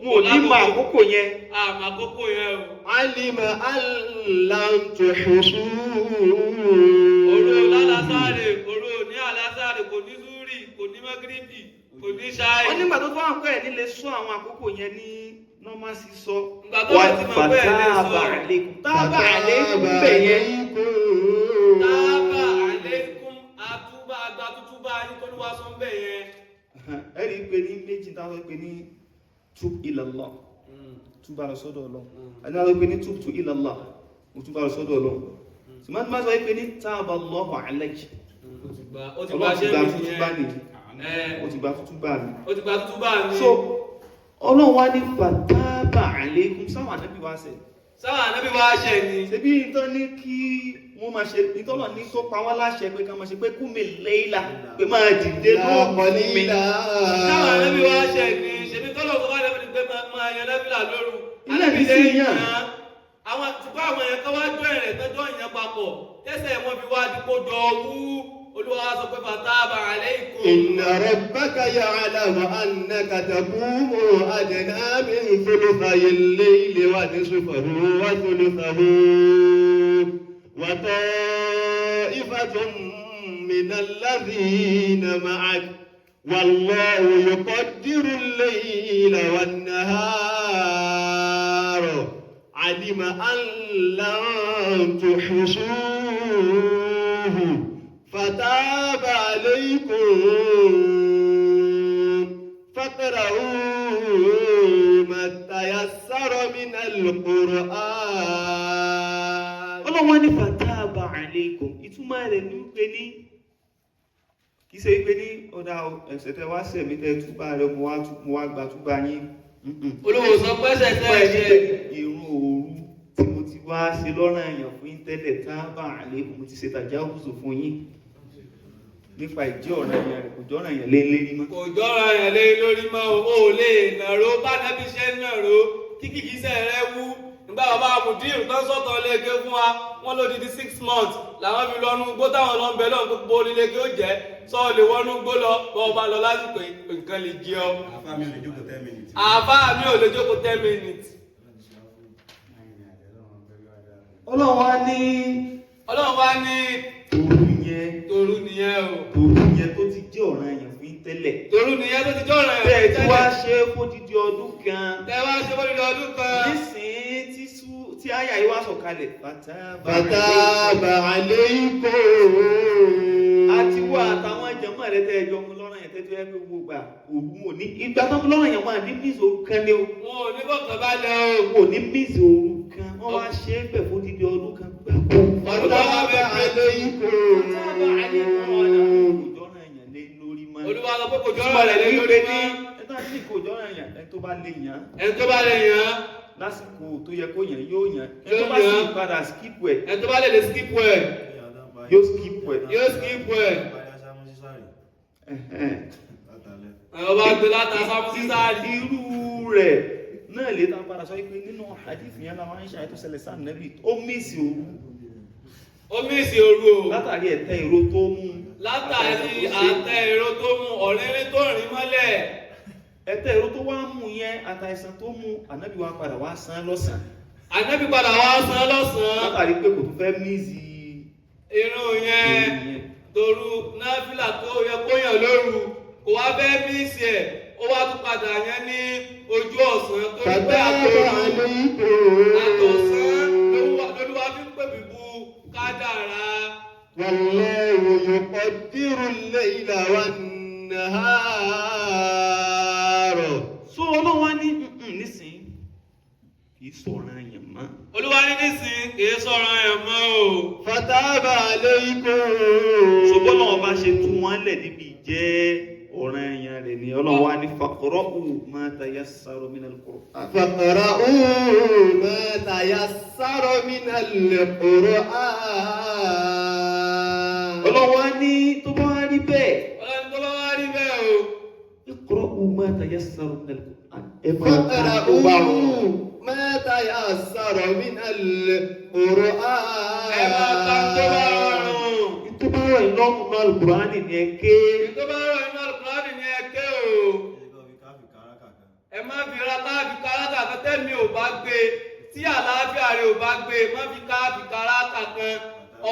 wọn ò ní mọ àkókò yẹn. àmọ́ àkókò yẹn o. alima an lan tuhsuhu. òru lálásàrè òru ní àlásàrè kò ní zúrì kò ní magribi. kò ní ṣáì. wọ́n nígbà tó tó àwọn pẹ́ nílé sọ àwọn àkókò yẹn ní normal sísọ. Ìgbà tó bá ti mọ̀ pé ẹ̀ lè sọ. tábà àlékún bẹ̀ yẹn. tábà àlékún àtúbà àgbà tútúbà ní kó ló wá sọ bẹ̀ yẹn. ẹ rí i pé ní méjì táwọn pè ní tub ilallah túbà lọ sọ́dọ̀ Ọlọ́run ẹni wọ́n pè ní tub to ilallah mo túbà lọ sọ́dọ̀ Ọlọ́run ṣùgbọ́n tí wọ́n sọ pé ní tábà Allahu alayk ó ti gba ṣẹ́ mi túbà yẹn. ní ó ti gba túbà ní. ó ti gba túbà ní. so Ọlọ́run wá ní fataba alaykum sáwọn ànábì wá sẹ̀. sáwọn ànábì wá ṣẹ̀ ni. ṣebí ìtọ́ ní kí wọ́n máa ṣe ìtọ́lọ̀ ní tó pa wọ́n láṣẹ pé ká máa ṣe pé kúmi layla pé máa dìde lóògùn mi. sáwọn ànábì wá ṣẹ̀ ni ṣebí tọ́lọ̀ tó wá lẹ́bi ní pé máa yan lẹ́bílà lóru. ilé mi sì yàn. àwọn àtúkọ̀ àwọn èèyàn kan wá jọ ẹ̀rẹ̀ tọ́jọ́ ìyẹn papọ̀ tẹ́sẹ̀ wọn fi wá dípò jọ wú. Olúwa sọ pé fataba alaykum. Inna rabbaka ya'lamu annaka taqumu adna min thuluthayi al-layli wa nisfahu wa thuluthahu wa ta'ifatun min alladhina ma'ak wallahu yuqaddiru al-layla wan-nahara 'alima an lan tuhsuhu فتاب عليكم فاقرؤوا ما تيسر من القرآن. Ọlọ́run ní fataba alaykum ìtumọ̀ rẹ̀ ní pé ní kì í ṣe pé ní ọ̀dà ẹ̀ṣẹ̀ tẹ wá sẹ̀mí tẹ túbà rẹ̀ mo wá gba túbà yín. Olówó sọ pẹ́sẹ̀ tẹ́ ẹ ṣe. Ìrun òru tí mo ti wá ṣe lọ́rùn èèyàn fún yín tẹ́lẹ̀ tábà alaykum mo ti ṣe tàjáwùzù fún yín nípa ìjẹ́ ọ̀rọ̀ ẹ̀yàn rẹ̀ kò jọ́rọ̀ ẹ̀yàn lé lérí mọ́. kò jọ́rọ̀ ẹ̀yàn lé lórí mọ́ o lè nàró bá nábì ṣe ń nàró kíkìkísẹ̀ rẹ wú nígbà bàbá àmùdíìrù tó ń sọ̀tàn léèké fún wa wọ́n ló di 6 months làwọn fi lọ́nu gbó táwọn lọ ń bẹ lọ́n gbogbo orílẹ̀-èdè ó jẹ́ sọ lè wọnú gbó lọ bọ́ ọba lọ lásìkò nǹkan lè jẹ ọ. àfáà mi ò lè jókòó 10 minutes. àfáà mi ò lè jókòó 10 minutes. Ọlọ́run wá ní Torú nìyẹn o. Torú yẹn tó ti jẹ́ ọ̀ràn èèyàn fún yín tẹ́lẹ̀. Torú nìyẹn tó ti jẹ́ ọ̀ràn èèyàn fún yín tẹ́lẹ̀. Bẹ́ẹ̀ tí wá ṣe fódìdí ọdún kan. Nísìnyí tí àyà yìí wá sọ̀kalẹ̀. Fataba alaykum. Àti wá àtàwọn ìjọmọ̀ rẹ̀ tẹ́ ẹjọ́ mu lọ́rọ̀ yẹn tẹ́tẹ́ ẹgbẹ́ gbogbo gbà òru ò ní. Ìgbà tó ń lọ́rọ̀ yẹn wà ní mísì òru kan ní o. Wọn ò ní bọ̀kàn bá lẹ o. Wọn ò ní mísì òru kan. Wọ́n wá ṣe é bẹ̀ fódìdí ọdún kan gbàgbó. Fataba alaykum. Olúwa lọ pé kò jọ́rọ̀ rẹ̀ lé lórí mọ́. Ẹ̀tọ́ àti kò jọ́rọ̀ yàn ẹni tó bá lè yàn. Ẹni tó bá lè yàn. Lásìkò tó yẹ kó yàn yóò yàn. Ẹni tó bá sì padà skip ẹ̀. Ẹni tó bá lè skip ẹ̀. Yóò skip ẹ̀. Yóò skip ẹ̀. Ọba gbé láta sámú sísáàrì. Irú rẹ̀ náà lè tán padà sọ pé nínú hadith yẹn náà wọ́n ń ṣàyẹ̀tò ṣẹlẹ̀ sáà nẹ́bí ó mísì òru. Ó mísì òru o. Látàrí ẹ̀tẹ́ ìró tó mú. Látàrí àtẹ ìró tó mú ọ̀rẹ́rẹ́ tó rìn mọ́lẹ̀. Ẹ̀tẹ́ ìró tó wá mú yẹn àtàìsàn tó mú ànábì wa padà wá san lọ́sàn. Ànábì padà wá san lọ́sàn. Látàrí pé kò tún fẹ́ mísì irun yẹn torú náfìlà tó yẹ kó yàn lóru kò wá fẹ́ mísì ẹ̀ ó wá tún padà yẹn ní ojú ọ̀sán tó ń pẹ́ àtọ̀sán lóluwà fi ń pè bíbú kádàrá. Wallahu yuqaddiru al-layla wan-nahara. So Ọlọ́run ní nísìn kìí sọ̀rọ̀ àyàn mọ́. Olúwa ní nísìn kìí sọ̀rọ̀ àyàn mọ́ o. Fataba alaykum. Ṣùgbọ́n náà bá ṣe tú wọn lẹ̀ níbi jẹ́ ọ̀ràn èèyàn rẹ̀ ni Ọlọ́run wá ní faqra'u ma tayassara minal Qur'an. Faqra'u ma tayassara minal Qur'an. Ọlọ́run wá ní tó bá wá rí bẹ́ẹ̀. Ọlọ́run tó bá wá rí bẹ́ẹ̀ o. Iqra'u ma tayassara minal Qur'an. Ẹ máa ka tó bá rọrùn. Ma tayassara minal Qur'an. Ẹ máa ka tó bá rọrùn. Tó bá rọ̀ iná nínú Al-Qur'ani ni ẹ ké. Tó bá rọ̀ iná Al-Qur'ani ni ẹ ké o. Ẹ má fi káàfi káràkà kan tẹ́mi ò bá gbé tí àlàáfíà rẹ̀ ò bá gbé má fi káàfi káràkà kan.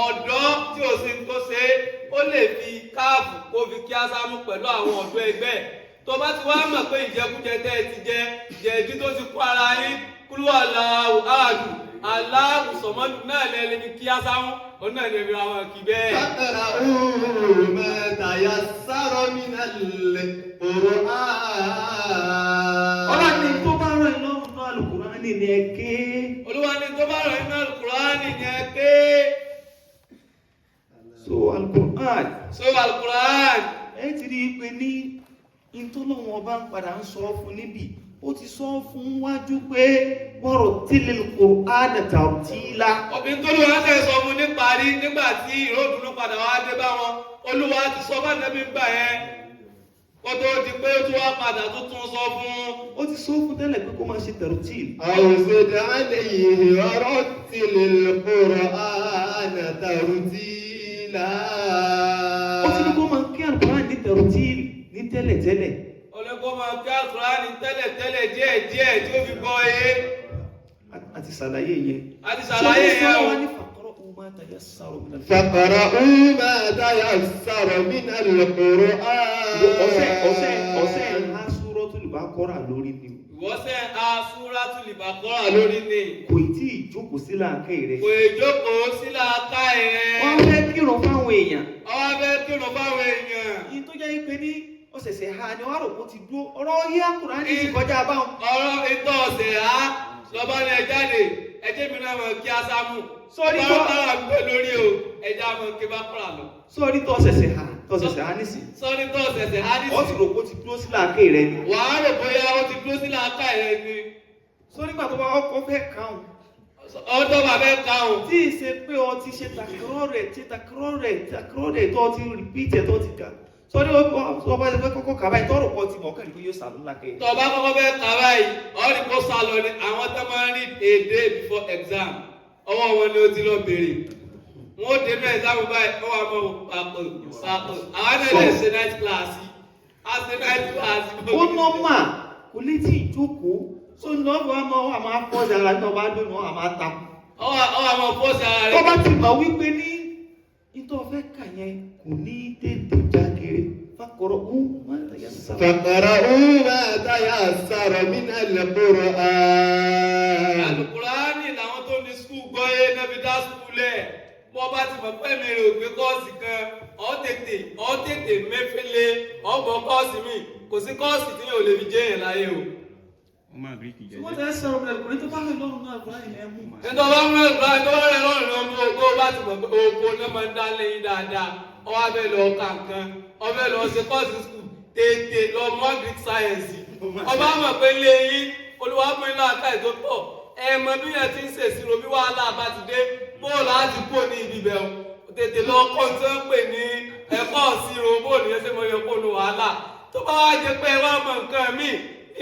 Ọ̀dọ́ tí ò sí tó ṣe ó lè fi káàfù kó fi kí ásámú pẹ̀lú àwọn ọ̀dọ́ ẹgbẹ́ tó bá ti wá mọ̀ pé ìjẹkújẹ tẹ́ ẹ ti jẹ jẹ̀dí tó ti kó ara yín kúrú Allahu ahadu Allahu samadu náà lẹ́lẹ́ ní kí á sáwọn òun náà lè fi àwọn kì bẹ́ẹ̀. فاقرؤوا ما تيسر من القرآن. ọlọ́ni tó bá rọ̀ iná nínú Al-Qur'ani ni ẹ ké. Olúwa ní tó bá rọ̀ iná Al-Qur'ani ni ẹ ké. so Al-Qur'an. Al-Qur'an. ẹ ti rí i pé ní ìtọ́lọ́wọ́n ọba ń padà ń sọ fún níbi ó ti sọ fún wájú pé warattilil Qur'ana tartila. Obìnrin tó lùwà ṣe sọ fún níparí nígbà tí ìròdùnú padà wá dé bá wọn Olúwa ti sọ bá nẹ́bí gbà yẹn kó tó di pé ó tún wá padà tó tún sọ fún. ó ti sọ fún tẹ́lẹ̀ pé kó máa ṣe tartil. أو زد عليه ورتل القرآن ترتيلا. ó ti ní kó máa kí Al-Qur'an ní tartil ní tẹ́lẹ̀tẹ́lẹ̀. Olùkọ́ máa kí Al-Qur'ani tẹ́lẹ̀ díẹ̀ tí ó fi gbọ́ yé. àti ṣàlàyé yẹn. àti ṣàlàyé yẹn o. ní faqra'u ma tayassara min al-Qur'an. فاقرؤوا ما تيسر من القرآن. ọ̀sẹ̀ ha Suratul Baqara lórí ni. Ìwọ́sẹ̀ a Suratul Baqara lórí ni. kò tí ì jókòó sí làákàyè rẹ̀. Kò ìjókòó sí làákàyè rẹ̀. wọ́n fẹ́ kírun fáwọn èèyàn. Ọwọ́ fẹ́ kírun fáwọn èèyàn. yìí tó jẹ́ pé ní ọ̀sẹ̀sẹ̀ ha ni wọ́n á rò kó ti dúró ọ̀rọ̀ yí Al-Qur'ani ti kọjá báwọn. Ọ̀rọ̀ ìtọ́ ọ̀sẹ̀ á lọ́ba ní ẹ jáde ẹjẹ́ mi náà mọ̀ kí á sámú. Sọ́ọ́rí tó bá wà gbé lórí o ẹjẹ́ á mọ̀ kí bá kọ́ra lọ. sọ́ọ́rí tó ọ̀sẹ̀sẹ̀ ha nísìn. Sọ́ọ́rí tó ọ̀sẹ̀sẹ̀ á nísìn. ó ti rò kó ti dúró sí làákàyè rẹ̀ ni. Wàá rò bóyá ó ti dúró sí làákàyè rẹ̀ ni. sọ́ọ́rí gbà tó bá ọkọ̀ fẹ́ kàn án. Ọjọ́ bàbá ẹ̀ ká o. tí ì ṣe pé ọ ti ṣe takrọ́ rẹ̀ tó ti repeat ẹ̀ tó ti kà. sọ́ọ́rí ọba ẹ̀ fẹ́ kọ́kọ́ kàbáyé tọ́rọ̀ pọ̀ ti mọ̀ kẹ́rin pé yóò sàlù lákàyè. Tọ́ba kọ́kọ́ fẹ́ kà báyìí ọ̀rí kó sá lọ ni àwọn tó máa ń read a day before exam ọwọ́ wọn ni ó ti lọ béèrè. Wọ́n ó dé ní exam báyìí ọwọ́ àmọ́ pàpọ̀ àwọn náà lè ṣe night class yìí. A ṣe night class yìí. ó nọ́mà kò lè tí ì jókòó so nọ́ọ̀bù àmọ́ afọ́jà ara ní ọba dùn wọn àmọ́ àtàkùn. Ọwọ́ àmọ́ fọ́ọ̀sì ara rẹ̀. tó bá ti mọ̀ wípé ní ìtọ́ fẹ́ kà yẹn kò ní tètè jágere faqra'u ma tayassara. فاقرؤوا ما تيسر من القرآن. Al-Qur'ani làwọn tó ní skul gbọ́ yé nẹ́bí dá skul lẹ̀. Bọ́ bá ti mọ̀ pé mi rò gbé kọ́ọ̀sì kan ọ́ tètè mẹ́fẹ́lẹ́ ọ̀gbọ́ kọ́ọ̀sì mi kò sí kọ́ọ̀sì tí yóò lè fi jẹ́ yẹn láyé o. wọ́n máa rí kìí wọ́n jẹ́. tẹ́ sọ̀rọ̀ pẹ̀lú ọkùnrin tó bá rẹ̀ lọ́rùn náà kúrò ní ẹ̀mú. Ẹ̀tọ́ bá ń rẹ̀ bá tó rẹ̀ lọ́rùn náà mú ogó bá ti mọ̀ pé oko náà máa ń dá lẹ́yìn dáadáa. Ọwọ́ abẹ́ lọ kàǹkan, ọbẹ̀ lọ ṣe kọ́ọ̀sì skul tètè lọ mọ́ Greek science. Ọba mọ̀ pé lẹ́yìn olùwàmúlẹ̀ náà ká ètò pọ̀. Ẹ mọ bí yẹn ti ń ṣèṣirò bí wàhálà bá ti dé bóòlù àti kúrò ní ibi bẹ̀ o. Tètè lọ kọ́ tí wọ́n pè ní ẹ̀kọ́ ìṣirò bóòlù yẹn ṣe mọ yẹ kó nu wàhálà. Tó bá wá jẹ pé wọ́n mọ nǹkan míì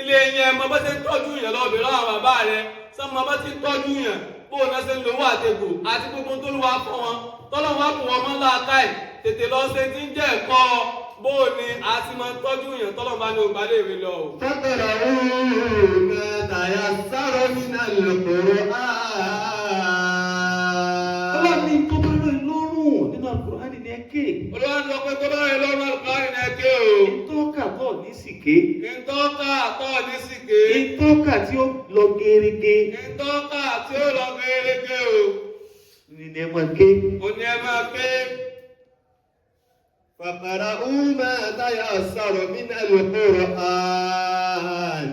ilé yẹn mọ bá ṣe ń tọ́jú yẹn lọ́bẹ̀ lọ́wọ́ bàbá rẹ̀ sọ́mọ bá ti ń tọ́jú yẹn bóòlù náà ṣe ń lówó àtẹ̀gò àti gbogbo tó lù wá fún wọn tọ́lọ́ wá fún wọn mọ́ láàkáì tètè lọ ṣe ti ń jẹ́ ẹ̀kọ́ bóòlù ni a ti máa ń tọ́jú yẹn tọ́lọ́ bá ní ògbálẹ̀ ìwé lọ. فاقرؤوا ما تيسر من القرآن. ọlọ́ni tó bá rẹ̀ lọ́rùn nínú Al-Qur'ani ní ẹ̀kẹ́. Olúwa ń lọ pé tó bá rẹ̀ lọ́rùn Al-Qur'ani ní ẹ̀kẹ́ o. ìtọ́ka tó ní sìké. Ìtọ́ka tó ní sìké. ìtọ́ka tí ó lọ gẹ́rẹ́gẹ́. Ìtọ́ka tí ó lọ gẹ́gẹ́ o. ní ẹ máa ké. Ó ní ẹ máa ké. فاقرؤوا ما تيسر من القرآن.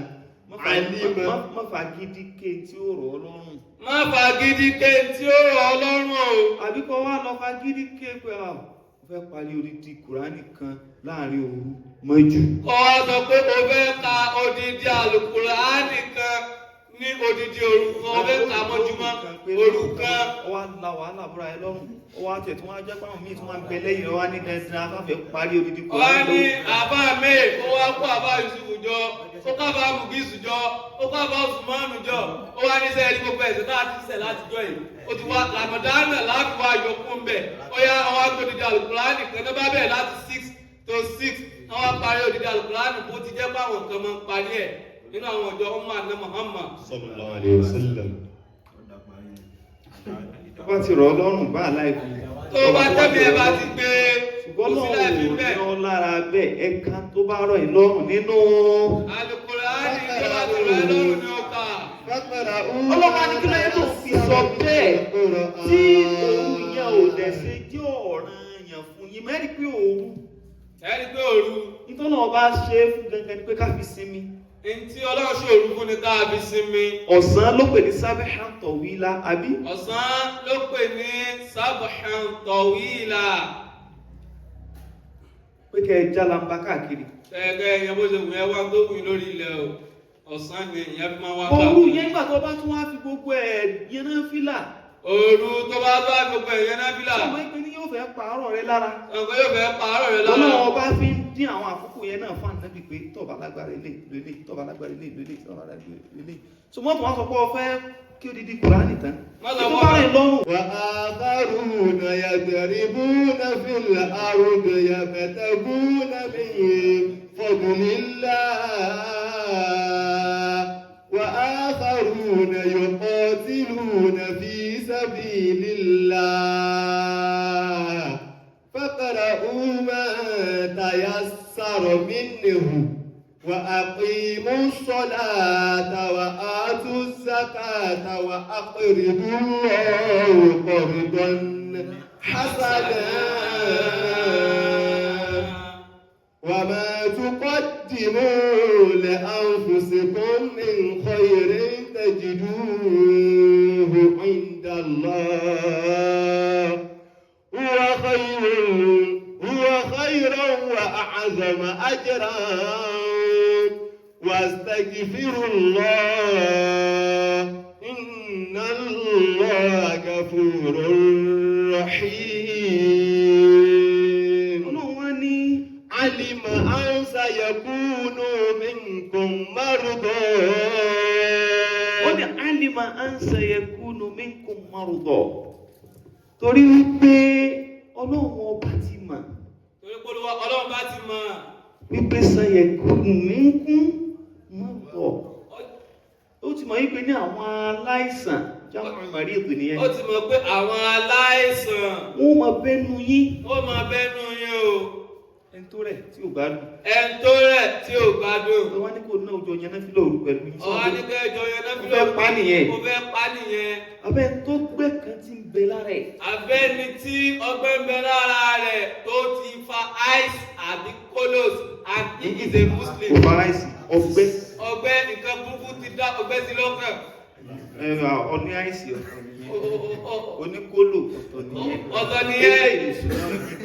má fagídí ké tí ó rọ̀ ọ́ lọ́rùn. Má fagídí ké tí ó rọ̀ ọ́ lọ́rùn o. àbí kọ́ wá lọ fagídí ké pé ó fẹ́ parí odidi Kùránì kan láàrin òru mọ́jú. Kọ́ wá sọ pé o fẹ́ ka odidi Al-Qur'ani kan ní odidi òru kan o fẹ́ ka mọ́júmọ́ òru kan. ó wá la wàhálà búra ẹ lọ́rùn ó wá tẹ̀ tí wọ́n á jẹ́ pàmò míì tí wọ́n ń bẹ lẹ́yìn rẹ̀ wá ní dandan afáfẹ́ parí odidi Wá Kùránì ní lọ́rùn. àbá mi ó wá kó àbá Yusufu jọ ó ká bá Mugisu jọ ó ká bá Usmanu jọ ó wá ní sẹ́yìn gbogbo ẹ̀sẹ̀ náà ti sẹ̀ láti jọ yìí ó ti wá Ramadana láti wá yọkún bẹ̀ ó yá àwọn agbódìdí Al-Qur'ani kan náà bá bẹ̀ láti 6 to 6 àwọn parí odidi Al-Qur'ani bó ti jẹ́ pàwọn nǹkan máa ń parí ẹ̀ nínú àwọn ọjọ́ ọmọ àná Muhammad. sallallahu alaihi wasallam. tó bá ti rọ̀ ọ́ lọ́rùn bá aláìkú. Tó bá tẹ́mi ẹ bá ti gbé ṣùgbọ́n kò sí láì fi lọ́wọ́ bẹ́ẹ̀. ní ọ lára bẹ́ẹ̀ ẹ̀ka tó bá rọ̀ ẹ́ lọ́rùn nínú. Al-Qur'ani tó bá ti rẹ̀ lọ́rùn ní ọkà. ọlọ́mọ ní kí lóye tó fi sọ bẹ́ẹ̀ tí òun yẹn ò dẹ̀ ṣe jẹ́ ọ̀ranyàn fún yín mẹ́rin pé òru Ẹni pé òru, nítorí ọba ṣe é fún gangan ni pé ká fi sinmi. ẹni tí Ọlọ́run ṣe òru fún ni ká fi sinmi. ọ̀sán ló pè ní sábẹ́hàn tọ̀wílá àbí. Ọ̀sán ló pè ní sabhan tawila. pé kẹ́ ẹ jálamba káàkiri. Tẹ́gẹ́ ẹ̀yàn bó ṣe wù ẹ́ wá tó wù lórí ilẹ̀ o. Ọ̀sán ni ìyẹn fi máa wá bá. òru yẹn gbà tó bá tún wá fi gbogbo ẹ̀ yẹn náà fílà. Òru tó bá bá gbogbo ẹ̀yẹn náà bí là. sọmọ ìpín ní yóò fẹ́ pààrọ̀ rẹ lára. Ọ̀gbẹ́ yóò fẹ́ pààrọ̀ rẹ̀ lára. ọlọ́run ọba fi ń dín àwọn àkókò yẹn náà fún ànábì pé tọ́ba lágbára ilé lélé tọ́ba lágbára ilé lélé tọ́ba lágbára ilé. sọmọ tó wá sọ pé ọ fẹ́ kí odidi Kùránì tán. tó bá rìn lọ́rùn. وآخرون يضربون في الأرض يبتغون من فضل الله وآخرون يقاتلون في سبيل الله فاقرؤوا ما تيسر منه وأقيموا الصلاة وآتوا الزكاة وأقرضوا الله قرضا حسنا وما تقدموا لأنفسكم من خير تجدوه عند الله هو خيرا وأعظم أجرا واستغفروا الله إن الله غفور رحيم علم أن سيكون منكم مرضى alima an sayakunu minkum marudọ torí wípé ọlọ́run ọba ti mọ̀ Torí pé Ọlọ́run bá ti mọ̀. wípé sayakunu minkum marudọ ó ti mọ̀ wípé ní àwọn aláìsàn jáwọn mọ̀rí ètò nìyẹn Ó ti mọ̀ pé àwọn aláìsàn wọ́n máa bẹ́nu yín ó máa bẹ́nu yín o. ẹni tó rẹ̀ tí ò gbádùn Ẹni tó rẹ̀ tí ò gbádùn. wọ́n ní kò náà ojú ọjọ́ náà fi lóòrù pẹ̀lú yín Ọ̀hán ní kẹjọ yẹn náà fi Mo fẹ́ pa nìyẹn. Mo fẹ́ pa nìyẹn. abẹ́ tó gbẹ́ kan ti ń bẹ lára ẹ̀ Abẹ́ni tí ọgbẹ́ ń bẹ lára rẹ̀ tó ti fa ice àbí kolos and he is a Muslim. kò fara ẹ̀sìn ọgbẹ́ Ọgbẹ́ nǹkan burúkú ti dá ọgbẹ́ sí lọ́kàn. ọní àìsí ọ̀tọ̀ nìyẹn oníkólò ọ̀tọ̀ nìyẹn Ọ̀tọ̀ nìyẹn.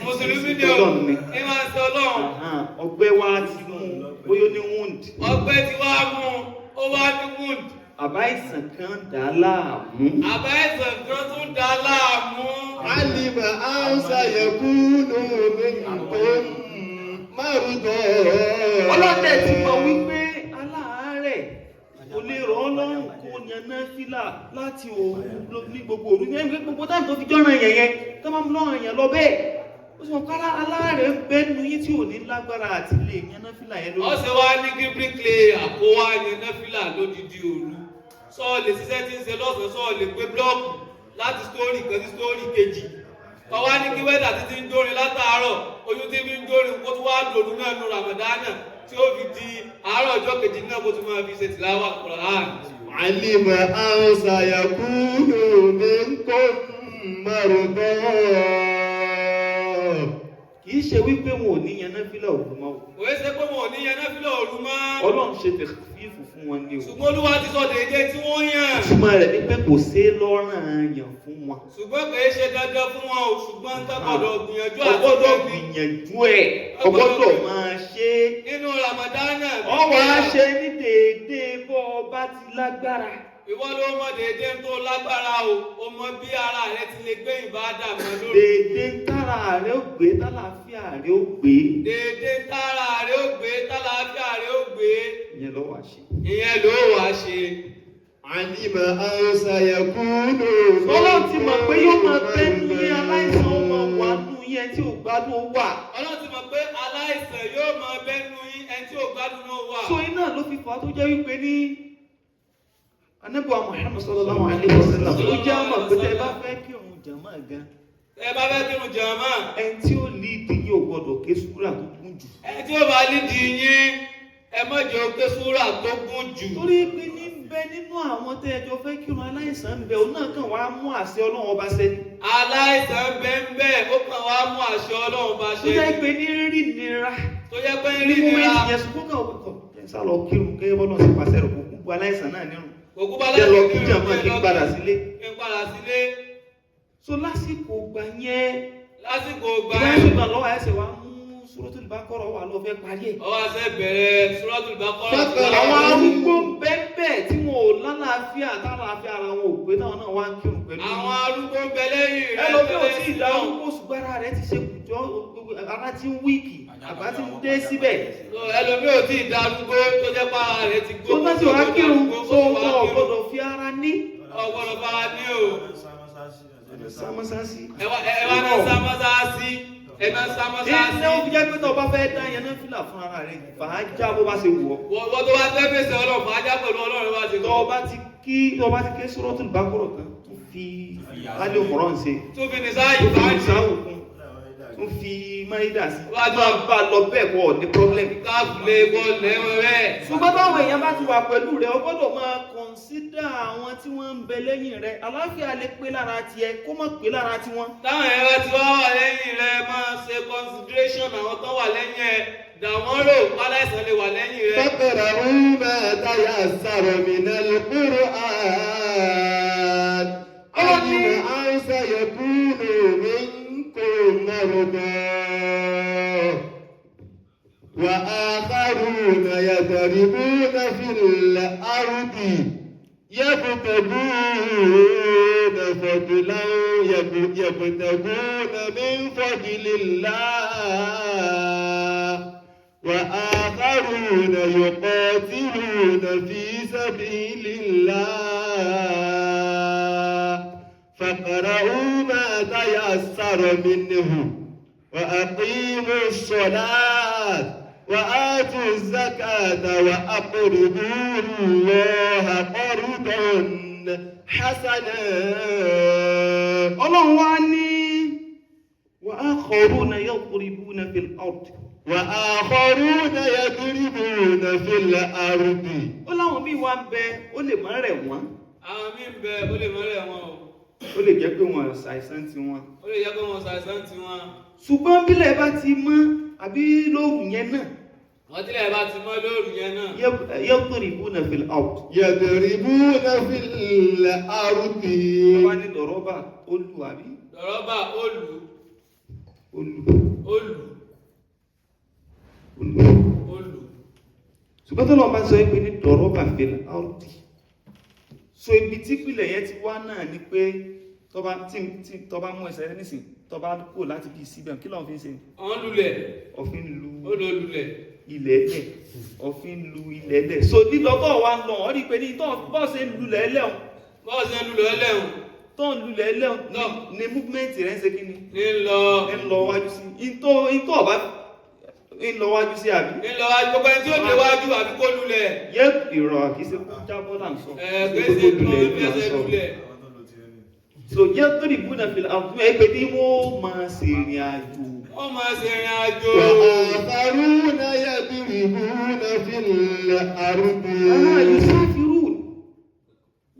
Mùsùlùmí ni o. Ọlọ́run ni. Ẹ máa sọ Ọlọ́run. ọgbẹ́ wa ti mú bóyá ó ní wound Ọgbẹ́ ti wá mú ó wá ní wound. àbá ìsàn kan dà á láàmú Àbá ẹ̀sán kan tó dá láàmú. علم أن سيكون منكم مرضى ọlọ́dẹ ti mọ̀ wípé aláàárẹ̀ kò lè rọ̀ ọ́ lọ́rùn kó yan náfìlà láti òru ní gbogbo òru ní ẹgbẹ́ gbogbo táwọn tó fi jọ́ràn yẹn yẹn tó máa ń lọ́rùn yẹn lọ bẹ́ẹ̀ ó sì mọ̀ pé aláàárẹ̀ ń bẹ́nu yín tí ò ní lágbára àti lè yan náfìlà yẹn lórí. Ọ̀sẹ̀ wa ní kí bíríkìlẹ̀ àkówá yẹn náfìlà lódìdí òru. Sọ́ọ̀ lè ṣiṣẹ́ tí ń ṣe lọ́sàn-án sọ́ọ̀ lè gbé búlọ́ọ̀kù láti sítórì kan sí sítórì kejì. Ọwá ní kí wẹ́dà títí ń dórin látàárọ̀, oyún tí fi ń dórin kó tó wá lòrú náà nu Ramadana tí ó fi di àárọ̀ ọjọ́ kejì náà kó tó máa fi ṣe tìláwà Qur'an. علم أن سيكون منكم مرضى kì í ṣe wípé wọn ò ní yan náfìlà òru mọ́ o. Kò yẹ ṣe pé wọn ò ní yan náfìlà òru mọ́. ọlọ́run ṣe tẹ̀fífù fún wọn ní o. Ṣùgbọ́n Olúwa ti sọ déédéé tí wọ́n yàn. ìtumọ̀ rẹ̀ ni pé kò ṣe é lọ́ranyàn fún wọn. Ṣùgbọ́n kì í ṣe dandan fún wọn o, ṣùgbọ́n ń gbọ́dọ̀ gbìyànjú àti ọgbọ́dọ̀ bẹ́ẹ̀ ni. gbìyànjú ẹ̀ ọgbọ́dọ̀ máa ṣe é. Nínú Ramadana. ọwọ́ á ṣe ní déédéé bọ́ ọba ti lágbára. Ìwọ ló mọ déédéé tó lágbára o, o mọ bí ara rẹ ti lè gbé ìbádà mọ́ lórí. déédéé tára rẹ̀ ó gbé tálàáfíà rẹ̀ ó gbé. Déédéé tára rẹ ó gbé, tálàáfíà rẹ ó gbé. ìyẹn ló wá ṣe. Ìyẹn ló wà ṣe. علم أن سيكون ọlọ́run ti mọ̀ pé yóò máa bẹ́ ní aláìsàn ọmọ wa nù yẹn tí ò gbádùn ó wà. Ọlọ́run ti mọ̀ pé aláìsàn yóò máa bẹ́nu yín ẹni tí ò gbádùn náà wà. so iná ló fi fà á tó jẹ́ wípé ní anábọ̀ Muhammad sallallahu alaihi wasallam ó jẹ́ àmọ̀ pé tẹ́ bá fẹ́ kí òun jàmáà gan Ẹ bá fẹ́ kírun jàmá. ẹni tí ó lead yín ò gbọdọ̀ ké súrà tó gùn jù. ẹ tí ó bá lídìí yín ẹ má jẹ́ ó ké súrà tó gùn jù. torí pé ní bẹ nínú àwọn tẹ́ ẹjọ́ fẹ́ kírun aláìsàn ń bẹ òun náà kàn wá mú àṣẹ Ọlọ́run ọba ṣẹ ni. aláìsàn bẹ́ẹ̀ ó kàn wá mú àṣẹ Ọlọ́run bá ṣe. tó jẹ́ pé ní rí nira. tó jẹ́ pé rí ní nira. mọ́mẹ́ntì yẹn sọ fún kàn sá lọ kírun kẹ́ bọ́lá sí pàṣẹ rẹ̀ kó gbogbo aláìsàn náà nírun. òkú bá jẹ́ lọ kí láti jàmọ́ kí n padà sílé. kí n padà sílé. so lásìkò gbà yẹn. lásìkò gbà ìwé yẹn. ìṣúná lọ́wọ́ ẹsẹ̀ wa mú Suratul Baqara wà lọ fẹ́ parí ẹ̀. ọwọ́ àṣẹ bẹ̀rẹ̀ Suratul Baqara. àwọn arúgbó bẹ́ẹ̀ tí wọn ò lálàáfíà tálàáfíà ara wọn ò pé táwọn náà wá ń kírun pẹ̀lú. àwọn arúgbó ń bẹ lẹ́yìn rẹ̀. ẹlòmí ò tí ì dá arúgbó ṣùgbọ́n ara rẹ̀ ti ṣe kùjọ́ ara ti ń wíìkì àbá ti ń dé síbẹ̀. ẹlòmí ò tí ì dá arúgbó tó jẹ́ pa ara rẹ̀ ti gbó. tó bá ti wá kírun tó wọ́n gbọ́dọ̀ fi ara ní. ọgbọ́dọ̀ bá wa ní o. sámọ́sáàsì. ẹ wá ní sámọ́sáàsì. ẹ ná sámọ́sáàsì. ilé ó fi jẹ́ pé tó bá fẹ́ dá yẹn náà fìlà fún ara rẹ̀ fàájà bó bá ṣe wù ọ́. wọ́n tó bá tẹ́ fèsì ọlọ́run fàájà pẹ̀lú ọlọ́run bá ṣe wù ọ́. tó bá ti ké Suratul Baqara tán tó fi alẹ́ òkúrọ̀ ń ṣe. tó fi ní sáyì fàájì. tó fi máìdá sí. wájú àbá lọ bẹ́ẹ̀ kọ́ ní pọ́blẹ́mù. káàbùlé wọlé rẹ̀. ṣùgbọ́n táwọn èèyàn bá ti wà pẹ̀lú rẹ̀ o gbọ́dọ̀ máa kọ̀nsídà àwọn tí wọ́n ń bẹ lẹ́yìn rẹ̀ àlàáfíà lè pé lára tiẹ̀ kó má pé lára tiwọn. táwọn ẹ̀rọ tí wọ́n wà lẹ́yìn rẹ̀ máa ṣe consideration àwọn tó wà lẹ́yìn ẹ̀ dàwọn rò pálẹ̀sán lè wà lẹ́yìn rẹ̀. فاقرؤوا ما تيسر من القرآن علم أن سيكون منكم مرضى وآخرون يضربون في الأرض يبتغون فضلا يبتغون من فضل الله وآخرون يقاتلون في سبيل الله فاقرؤوا ما تيسر منه وأقيموا الصلاة وآتوا الزكاة وأقرضوا الله قرضا حسنا. Ọlọ́run wá ní وآخرون يضربون في الأرض. وآخرون يضربون في الأرض. ó láwọn míì wá ń bẹ ó lè má rẹ̀ wọ́n. àwọn míì ń bẹ ó lè mọ́lẹ̀ wọn o. ó lè jẹ́ pé wọ́n ṣàìsàn ti wọn. ó lè jẹ́ pé wọ́n ṣàìsàn ti wọn. ṣùgbọ́n bílẹ̀ bá ti mọ́ àbí lóru yẹn náà. wọ́n tílẹ̀ bá ti mọ́ lóru yẹn náà. يضربون في الأرض. يضربون في الأرض. wọ́n ní dọ̀rọ́bà ó lù àbí. dọ̀rọ́bà ó lù. ó lù. ó lù. ó lù. ó lù. ṣùgbọ́n tó lọ́ọ́ bá sọ pé ní dọ̀rọ́bà في الأرض. so ibi tí ìpìlẹ̀ yẹn ti wá náà ni pé tọba mú ẹsẹ̀ nísìn tọba kò láti bí síbẹ̀ kí lọ́n fi ń ṣe. ọ̀n lulẹ̀. ọ̀fin lu ó lọ lulẹ̀. ilẹ̀ ẹlẹ̀ ọ̀fin lu ilẹ̀ ẹlẹ̀ so lílọ́tọ̀ wa ń lọ ọ́ rí i pé ní bọ́ọ̀ ṣe ń lulẹ̀ ẹlẹ́hùn. bọ́ọ̀ ṣe ń lulẹ̀ ẹlẹ́hùn. tó ń lulẹ̀ ẹlẹ́hùn ni múfúmẹ́ǹtì rẹ̀ ń ṣe kí ni. ń lọ wájú sí ìtọ́ ọ̀bá ń lọ wájú sí àbí. ń lọ wájú gbogbo ẹni tí ó dé wájú àbí kó lulẹ̀. yẹ ìrọ̀ kì í ṣe kó jábọ́ là ń sọ. gbèsè tó fẹsẹ̀ lulẹ̀. so yẹ tó dìbò náà fi àwọn ẹgbẹ́ tí wọ́n máa ṣe ìrìn àjò. wọ́n máa ṣe ìrìn àjò. وآخرون يضربون في الأرض. يسافرون.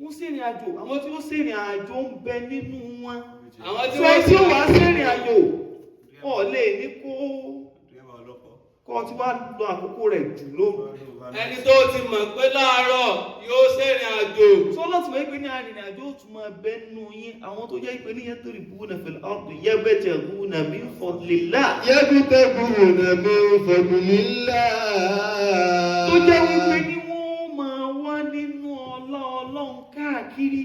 wọ́n ṣe ìrìn àjò àwọn tí ó ṣe ìrìn àjò ń bẹ nínú wọn. àwọn tí wọ́n ṣe wàá ṣe ìrìn àjò ọ̀ lè ní kó tí wàá lọ àkókò rẹ̀ jù lóru. ẹni tó ti mọ̀ pé láàárọ̀ yóò ṣe ìrìn àjò. sọ́lọ́ tí wọ́n pè ní arìnrìn àjò ó tún máa bẹ́ nù yín àwọn tó jẹ́ ìpè ní yadribuna fil ardi yabtaguna min fadlillah. يبتغون من فضل الله. tó jẹ́ wípé ní wọ́n máa wá nínú ọlá Ọlọ́run káàkiri.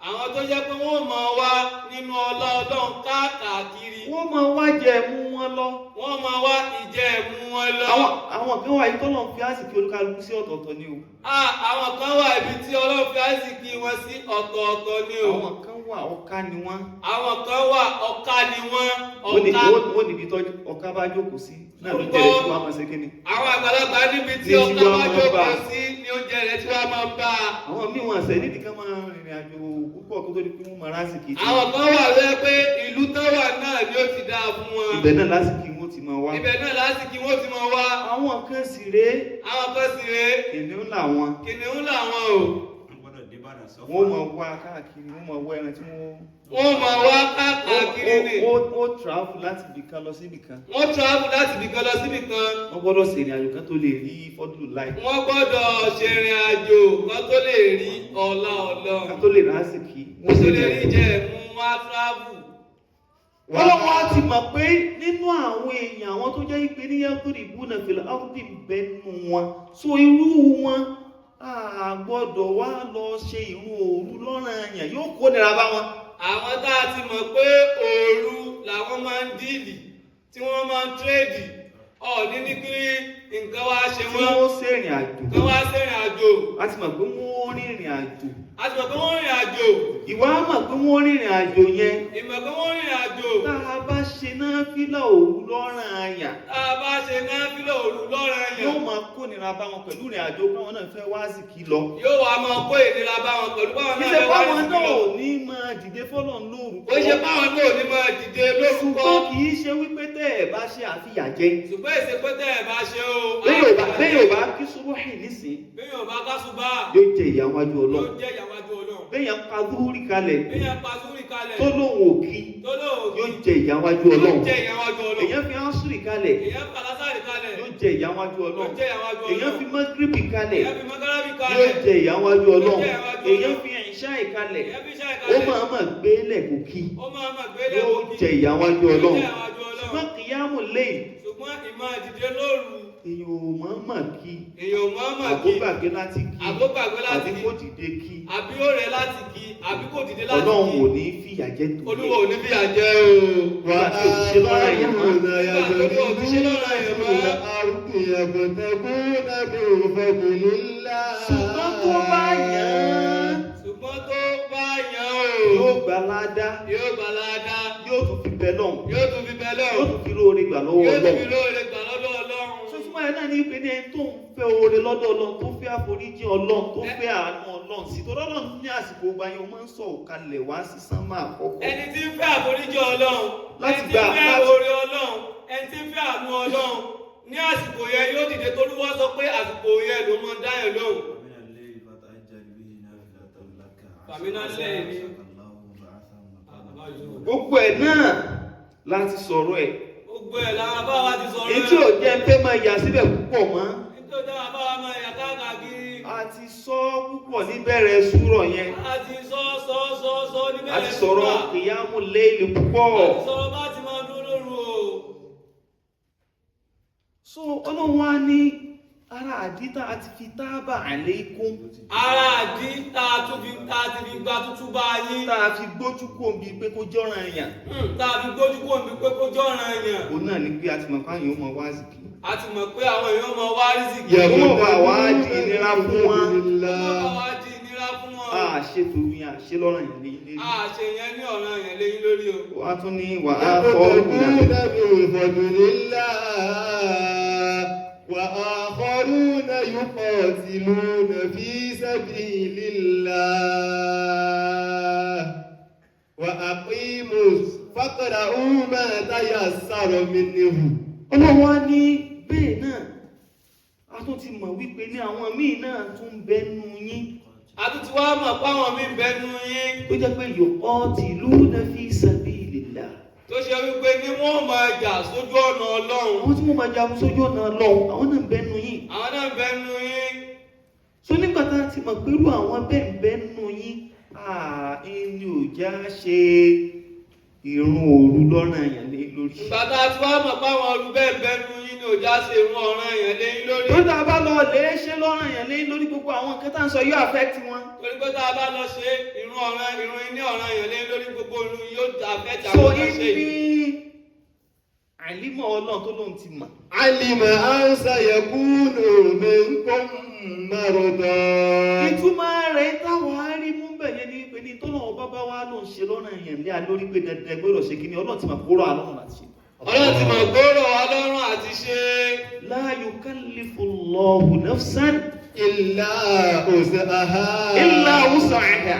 àwọn tó jẹ́ pé wọ́n máa wá nínú ọlá Ọlọ́run káàkiri. wọ́n máa wá jẹ ẹ̀mú wọn lọ. wọ́n máa wá ìjẹ ẹ̀mú wọn lọ. àwọn kan wà yìí tọ́lọ̀ fi àsìkò olúkálukú sí ọ̀tọ̀ọ̀tọ̀ ni o. àwọn kan wà ibi tí Ọlọ́run fi àsìkò wọn sí ọ̀tọ̀ọ̀tọ̀ ni o. àwọn kan wà ọ̀ka ni wọ́n. àwọn kan wà ọ̀ka ni wọ́n. wọ́n níbi tọ́jú ọ̀ka bá jókòó sí náà ló jẹ́ ẹ̀sùn wa máa ṣe kíni. àwọn àgbàlagbà níbi tí ọ̀ka bá jókòó sí ni oúnjẹ rẹ̀ tí wọ́n máa bá a. àwọn míì wọn àṣẹ nídìí kan máa rìnrìn àjò púpọ̀ kó tó di pé wọ́n máa rásìkì. àwọn kan wà lẹ́ pé ìlú tó wà náà ni ó ti dáa fún wọn. ibẹ̀ náà lásìkò wọn wọ́n ti máa wá. ibẹ̀ náà lásìkò wọ́n ti máa wá. àwọn kan sì rèé. àwọn kan sì rèé. kìnìún làwọn. kìnìún làwọn o. wọ́n máa wá káàkiri wọ́n máa wá ẹran tí wọ́n máa wá káàkiri ni. ó travel láti ibìkan lọ sí ibìkan. wọ́n travel láti ibìkan lọ sí ibìkan. wọ́n gbọ́dọ̀ ṣèrìn àjò kan tó lè rí fọ́dúlù láì. wọ́n gbọ́dọ̀ ṣèrìn àjò kan tó lè rí ọlá Ọlọ́run. kan tó lè rásìkì. wọ́n tó lè rí jẹ́ mú wá travel. Ọlọ́run á ti mọ̀ pé nínú àwọn èèyàn àwọn tó jẹ́ ìpè ní yadribuna fil ardi bẹ́nu wọn. so irú wọn a gbọ́dọ̀ wá lọ ṣe ìrun òru lọ́ranyàn yóò kó nira bá wọn. àwọn tá a ti mọ̀ pé òru làwọn máa ń díìlì tí wọ́n máa ń tírèdì ọ̀ọ́ni ní kí nǹkan wá ṣe wọ́n. tí wọ́n ṣèrìn àjò. kí wọ́n wá ṣèrìn àjò. a ti mọ̀ pé wọ́n rìnrìn àjò. a ti mọ̀ pé wọ́n rìnrìn àjò. ìwà mọ̀ pé wọ́n rìnrìn àjò yẹn. ìmọ̀ pé wọ́n rìnrìn àjò. tá a bá ṣe náfílà òru lọ́ranyàn. tá a bá ṣe náfílà òru lọ́ranyàn. yóò máa kó nira bá wọn pẹ̀lú ìrìn àjò káwọn náà fẹ́ wá sí kí lọ. yóò wá máa kó ìnira bá wọn pẹ̀lú báwọn náà fẹ́ wá sí kí lọ. ìṣe báwọn náà ò ní máa dìde fọ́lọ̀ lóru. ó ṣe báwọn náà ò ní máa dìde lórúkọ. ṣùgbọ́n kì í ṣe wípé tẹ́ ẹ̀ bá ṣe àfìyàjẹ. ṣùgbọ́n ìṣe pé tẹ́ ẹ̀ bá ṣe o. bẹ́ẹ̀ ò bá kí subuhi nísìn. bẹ́ẹ̀ ò bá ká ṣubá. yóò jẹ ìyàwájú Ọlọ́run. yóò jẹ ìyàwájú Ọlọ́run. bẹ́ẹ̀ pa zuhuri kalẹ̀. bẹ́ẹ̀ pa zuhuri kalẹ̀. tó lóun òkì. yóò jẹ ìyàwájú Ọlọ́run. yóò jẹ ìyàwájú Ọlọ́run. èèyàn fi ansuri kalẹ̀. èèyàn fi alásàrì kalẹ̀. yóò jẹ ìyàwájú Ọlọ́run. yóò jẹ ìyàwájú Ọlọ́run. èèyàn fi magribi kalẹ̀. èèyàn fi magribi kalẹ̀. yóò jẹ ìyàwájú Ọlọ́run. yóò jẹ ìyàwájú Ọlọ́run. èèyàn fi ìṣáì kalẹ̀. èèyàn fi ìṣáì ó kalẹ̀. máa ma gbélé kòkì. ó máa ma gbélé yóò kòkì. jẹ ìyàwájú yóò Ọlọ́run. jẹ ìyàwájú Ọlọ́run. ṣùgbọ́n kìyàmù lẹ́yìn. ṣùgbọ́n ìmọ̀ ìdìde lóru. èèyàn ò máa mà kí. èèyàn ò máa mà kí. àgbógbàgbé láti kí. àgbógbàgbé láti kí. àbí kò dìde kí. àbí ó rẹ̀ láti kí. àbí kò dìde láti kí. Ọlọ́run ò ní fìyà jẹ tó. Olúwa ò ní fìyà jẹ o. wà á bá ìrùnà yàtọ̀ ní àrùkì yàgbọ̀tẹ̀kúnà bí fadlillah. ṣùgbọ́n tó bá yàn án. ṣùgbọ́n tó bá yàn o. yóò gbà ládá. yóò gbà ládá. yóò tún fi bẹ lọ́hùn. yóò tún fi bẹ lọ́hùn. yóò tún fi lóore gbà lọ́wọ́ yóò tún fi Ọlọ́run. lóore gbà lọ́dọ̀ Ọlọ́run. sọ́sùmọ́ ẹ̀ náà ní pé ní ẹni tó ń fẹ́ oore lọ́dọ̀ Ọlọ́run tó fẹ́ àforíjì Ọlọ́run tó fẹ́ àánú Ọlọ́run sí tó Ọlọ́run ní àsìkò ọba yẹn ó máa ń sọ òkalẹ̀ wá sí sánmà àkọ́kọ́. ẹni tí ń fẹ́ àforíjì Ọlọ́run láti ẹni tí ń gbà fẹ́ oore Ọlọ́run ẹni tí ń fẹ́ àánú Ọlọ́run ní àsìkò yẹn yóò dìde t'Olúwa sọ pé àsìkò yẹn ló mọ dáyẹ̀ lóhùn. fàmínà lẹ́yìn ni. gbogbo ẹ̀ náà láti sọ̀rọ̀ ẹ̀. gbogbo ẹ̀ làwọn bá wa ti sọ̀rọ̀ ẹ̀. ètí ò jẹ́ pé máa yà síbẹ̀ púpọ̀ mọ́. nítorí àwọn bá wa máa yà káàkiri. a ti sọ púpọ̀ níbẹ̀rẹ̀ súrọ̀ yẹn. a ti sọ níbẹ̀rẹ̀ a ti sọ̀rọ̀ kìyàmù léèlì púpọ̀. a ti sọ̀rọ̀ bá ti máa dúró lóru o. so Ọlọ́run wa ní ara àdítà àti fi tábà alaykum. ara àdí tá a ti fi gba tútú bá yín. tá a fi gbójú kò bí pé kó jọ́ràn èèyàn. tá a fi gbójú kò bí pé kó jọ́ràn èèyàn. òun náà ní pé a ti mọ̀ pé àyàn ó mọ wá zìkì. a ti mọ̀ pé àwọn èèyàn máa wá rísìkì. yẹ̀wò bá wá di ìnira fún wọn. bá wá di ìnira fún wọn. a ṣe tòun yà ṣe lọ́rọ̀ yẹn lé ilé. a ṣe yẹn ní ọ̀ràn yẹn léyìn lórí o. wà á tún ní wà á fọ́ yàgbọ̀tẹ̀kúnà bí fadlillah. وآخرون يقاتلون في سبيل الله وأقيموا فاقرؤوا ما تيسر منه. Ọlọ́run wá ní bẹ́ẹ̀ náà a tún ti mọ̀ wípé ní àwọn míì náà tún bẹnu yín. a tún ti wá mọ̀ páwọn míì bẹnu yín. tó jẹ́ pé yuqatiluna fi sabilillah. tó ṣe wípé ní wọ́n máa jà sójú ọ̀nà Ọlọ́run. àwọn tí wọ́n máa jagun sójú ọ̀nà Ọlọ́run àwọn náà bẹnu yín. àwọn náà bẹnu yín. so nígbà tá a ti mọ̀ pẹ̀lú àwọn bẹ́ẹ̀ bẹnu yín ẹni ò já ṣe ìrun òru lọ́ràn èèyàn lé lórí. ìgbà tá a ti wá mọ̀ páwọn ọdún bẹ́ẹ̀ bẹnu yín ni ò já ṣe ìrun ọ̀ràn èèyàn léyìn lórí. tó tá a bá lọ lè ṣe lọ́ràn èèyàn lé lórí gbogbo àwọn nǹkan tá à ń sọ yóò affect wọn. torí pé tá a bá lọ ṣe ìrun ní ọ̀ràn èèyàn léyìn lórí gbogbo ìrun yóò affect so àwọn ọ̀ràn ṣe ibi yìí. àlímọ̀ Ọlọ́run tó lóun ti mọ̀. علم أن سيكون منكم مرضى. ìtumọ̀ rẹ̀ táwọn arí mú bẹ̀yẹn ní pé ní tọ́lọ́wọ́ bábá wa ló ń ṣe lọ́ràn èèyàn lé alórí pé dandan gbọ́dọ̀ ṣe kí ni Ọlọ́run ti mọ̀ kóró àlọ́run láti ṣe. Ọlọ́run ti mọ̀ gbòòrò Ọlọ́run àti ṣe. la yukallifullahu nafsan إلا وسعها. illa wus'aha.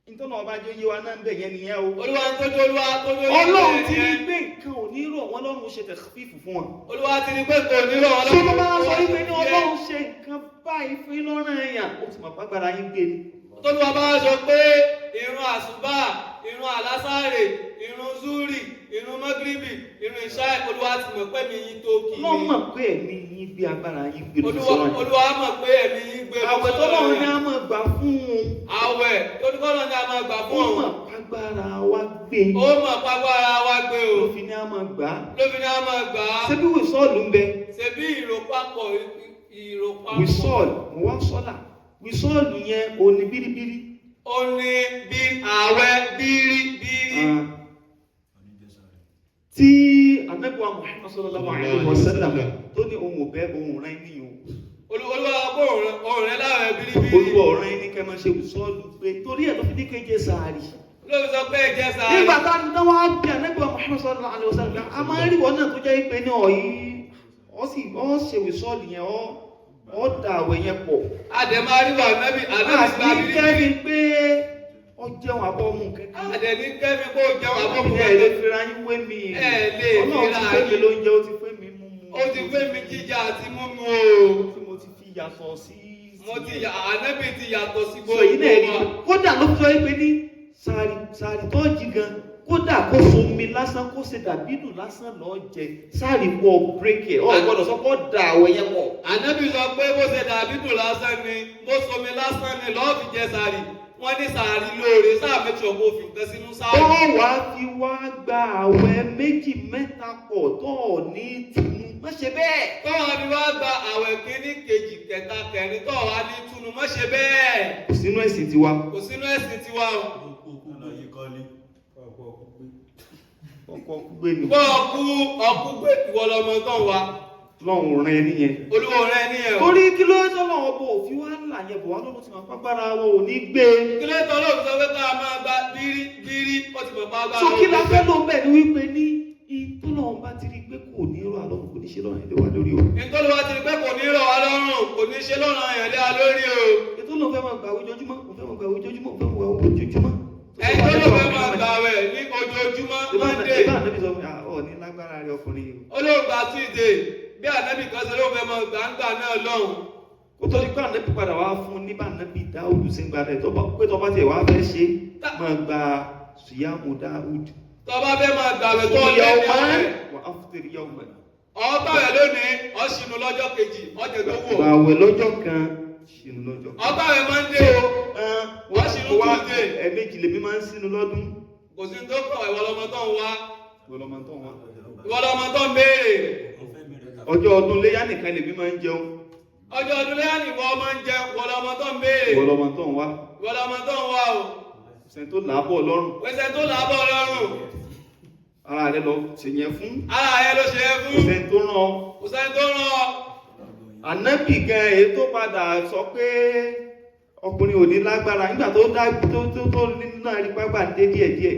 nítorí ọba jẹ́ yé wa náà ń bẹ̀ yẹn nìyẹn o. Olúwa tó jó olúwa tó jó Ọlọ́run ti rí pé nǹkan ò ní rọ̀ wọ́n lọ́rùn ṣe tẹ̀fífù fún wọn. Olúwa ti rí pé kò ní rọ̀ wọ́n Ṣé tó bá sọ wípé ní Ọlọ́run ṣe nǹkan báyìí fún yín lọ́rùn èèyàn, ó ti mọ̀ pàgbára yín gbé ni. Tolúwa bá sọ pé ìrun àsùbá, ìrun àlásàrè, ìrun zúrì, ìrun mọ́gíríbì, ìrun ìṣáì, Olúwa ti mọ̀ pé mi yín tó kì í. Ọlọ́run mọ̀ pé ẹ̀mí yín gbé agbára yín gbé lọ sọ́rọ̀ yín. Olúwa mọ̀ pé ẹ̀mí yín gbé lọ Àwẹ̀ sọ́rọ̀ tọ́lọ́run ní yín. a máa gbà fún un. Àwẹ̀ tọ́lọ́run ní a máa gbà Ó fún mọ̀ un. pàgbára wa gbé. Ó mọ̀ pàgbára wa gbé o. Ló fi ní a máa gbà á. Lóbi ní a máa gbà á. Ṣé bí wìsọ́ọ̀lù ń bẹ? Ṣebí ìròpapọ̀. Wìsọ́ọ̀lù, mo wá sọ́là. Wìsọ́ọ̀lù yẹn ò ní bíríbírí. Ó ní bí àwẹ̀ bírí. Tí Ànábì wa Muhammad sallallahu alaihi wasallam tó ní ohun ọ̀bẹ ohun rẹ̀ ní o. Olúwa ọgbọ́ òun rẹ̀ láwẹ̀ bírí. Olúwa ọ̀rẹ́ ní kẹ́ máa ṣe wìsọ́ọ̀lù pé torí ẹ̀ ló fi ní kéje sàárì. Olúwa sọ pé ìjẹ́ sàárì. Nígbà tá a wá bí Ànábì wa Muhammad sallallahu alaihi wasallam, a máa ń rí wọn náà tó jẹ́ pé ní ọ̀yí ọ ṣe wìsọ́ọ̀lù yẹn ọ dà àwẹ̀ yẹn pọ̀. Àdèmá ríwà mẹ́bí Àti kẹ́mi pé ọ jẹun àbọ̀ mú kẹ́kẹ́. Àdèmí kẹ́mi kó jẹun àbọ̀ mú Ẹ lè fira yín wé mi. Ẹ lè Ọlọ́run ti fẹ́ mi lóúnjẹ, ó ti fẹ́ mi múmu. Ó ti fẹ́ mi jíjà àti múmu o. Tí mo ti fi yàtọ̀ sí. Ànábì ti yàtọ̀ sí Sọ yìí náà rí. Kódà ló fi sọ pé ní sàárì tó jí gan. Kódà kó somi lásán kó ṣe dàbídù lásán lọ́ọ́ jẹ. Sàárì wọ bírèkì. Ọ̀ gbọ́dọ̀ sọ pé ó da àwẹ̀ yẹn pọ̀. Ànábì sọ pé bó ṣe dàbídù lásán ni, bó somi lásán ni lọ́ọ́ fi jẹ sàárì. Wọ́n ní sàárì lóore sáà méjì ọ̀gbọ́n òfin kan sínú sàárì. Tó wá fi wá gba àwẹ̀ méjì mẹ́ta pọ̀ tó ní tùnú. Má ṣe bẹ́ẹ̀. Tó wá fi wá gba àwẹ̀ kínní kejì kẹta kẹrin tó wá ní túnú má ṣe bẹ́ẹ̀. Kò sínú ẹ̀sìn tiwa. Kò sínú ẹ̀sìn tiwa o. Ọkọ̀ gbé ni. Bọ́ ọkú gbé ìwọ lọmọ tán wa. Lọ́run rẹ nìyẹn. Olúwo rẹ nìyẹn o. Torí kí ló tọ́lọ̀ ọbọ̀ òfin wá là yẹn bọ̀ wá lọ́wọ́ tí wọ́n pàgbára wọn ò ní gbé. Kí ló tọ́ lóòótọ́ sọ pé ká máa gba bírí ó ti mọ̀ pàgbára. So kí la fẹ́ ló bẹ̀ ní wípé ní ìtọ́lọ̀ bá ti rí pé kò ní rọ̀ àlọ́run kò ní ṣe lọ́rùn ẹ̀dẹ̀ wá lórí o. Nítorí wá ti rí pé kò ní rọ̀ wá lọ́rùn kò ní ṣe lọ́rùn ẹ̀dẹ̀ wá lórí o. Ìtọ́lọ̀ fẹ́ máa gbàwé ojoojúmọ́, fẹ́ máa gbàwé ojoojúmọ́, fẹ́ máa gbàwé ojoojúmọ́. Ẹni tó ló fẹ́ máa gbàwẹ̀ ní ojoojúmọ́ Monday. Ìbá ànábì sọ pé ọ̀ ní lágbára rẹ ọkùnrin yìí. Olóògbà Tuesday bí ànábì kan ṣe ló fẹ́ máa gbàǹgbà náà lọ́hùn. Kó tó di pé ànábì padà wá fún níbà ànábì Dáúdù sí gba rẹ̀ pé tọ́ bá tiẹ̀ wá fẹ́ ṣe máa gba Síyámù Dáúdù. Tó bá fẹ́ máa gbàwẹ̀ tó lé ní ọ̀rẹ́. Wà á fún tèrè yàwó mẹ́. Ọgbàwẹ̀ lónìí ọ̀ṣinú lọ́jọ́ kejì ọjọ́ tó wù ọ́. Gbàwẹ̀ lọ́jọ́ kan ṣínú lọ́jọ́. Ọgbàwẹ̀ Monday o. Wọ́n ṣinú Tuesday. Ẹ̀ẹ̀mejì lèmi máa ń sínú lọ́dún. Kò sí ní tó kọ̀ ìwọ lọmọ tó ń wá. Ìwọ lọmọ tó ń wá. Ìwọ lọmọ tó ń béèrè. Ọjọ́ ọdún léyà nìkan lèmi máa ń jẹun. Ọjọ́ ọdún léyà ni ìwọ máa ń jẹ ìwọ lọmọ tó ń béèrè. Ìwọ lọmọ tó ń wá. Ìwọ lọmọ tó ń wá o. Ṣẹ̀ tó làábọ̀ lọ́rùn. Pèsè tó làbọ̀ lọ́rùn. Ara rẹ lọ ṣèyẹn fún. Ara ẹ ló ṣe é fún. Ṣẹ̀ tó rán ọ. Kò sẹ́ni tó rán ọ. Ànábì gan èyí tó padà sọ pé ọkùnrin ò ní lágbára nígbà tó dá tó náà rí pápá dé díẹ̀díẹ̀.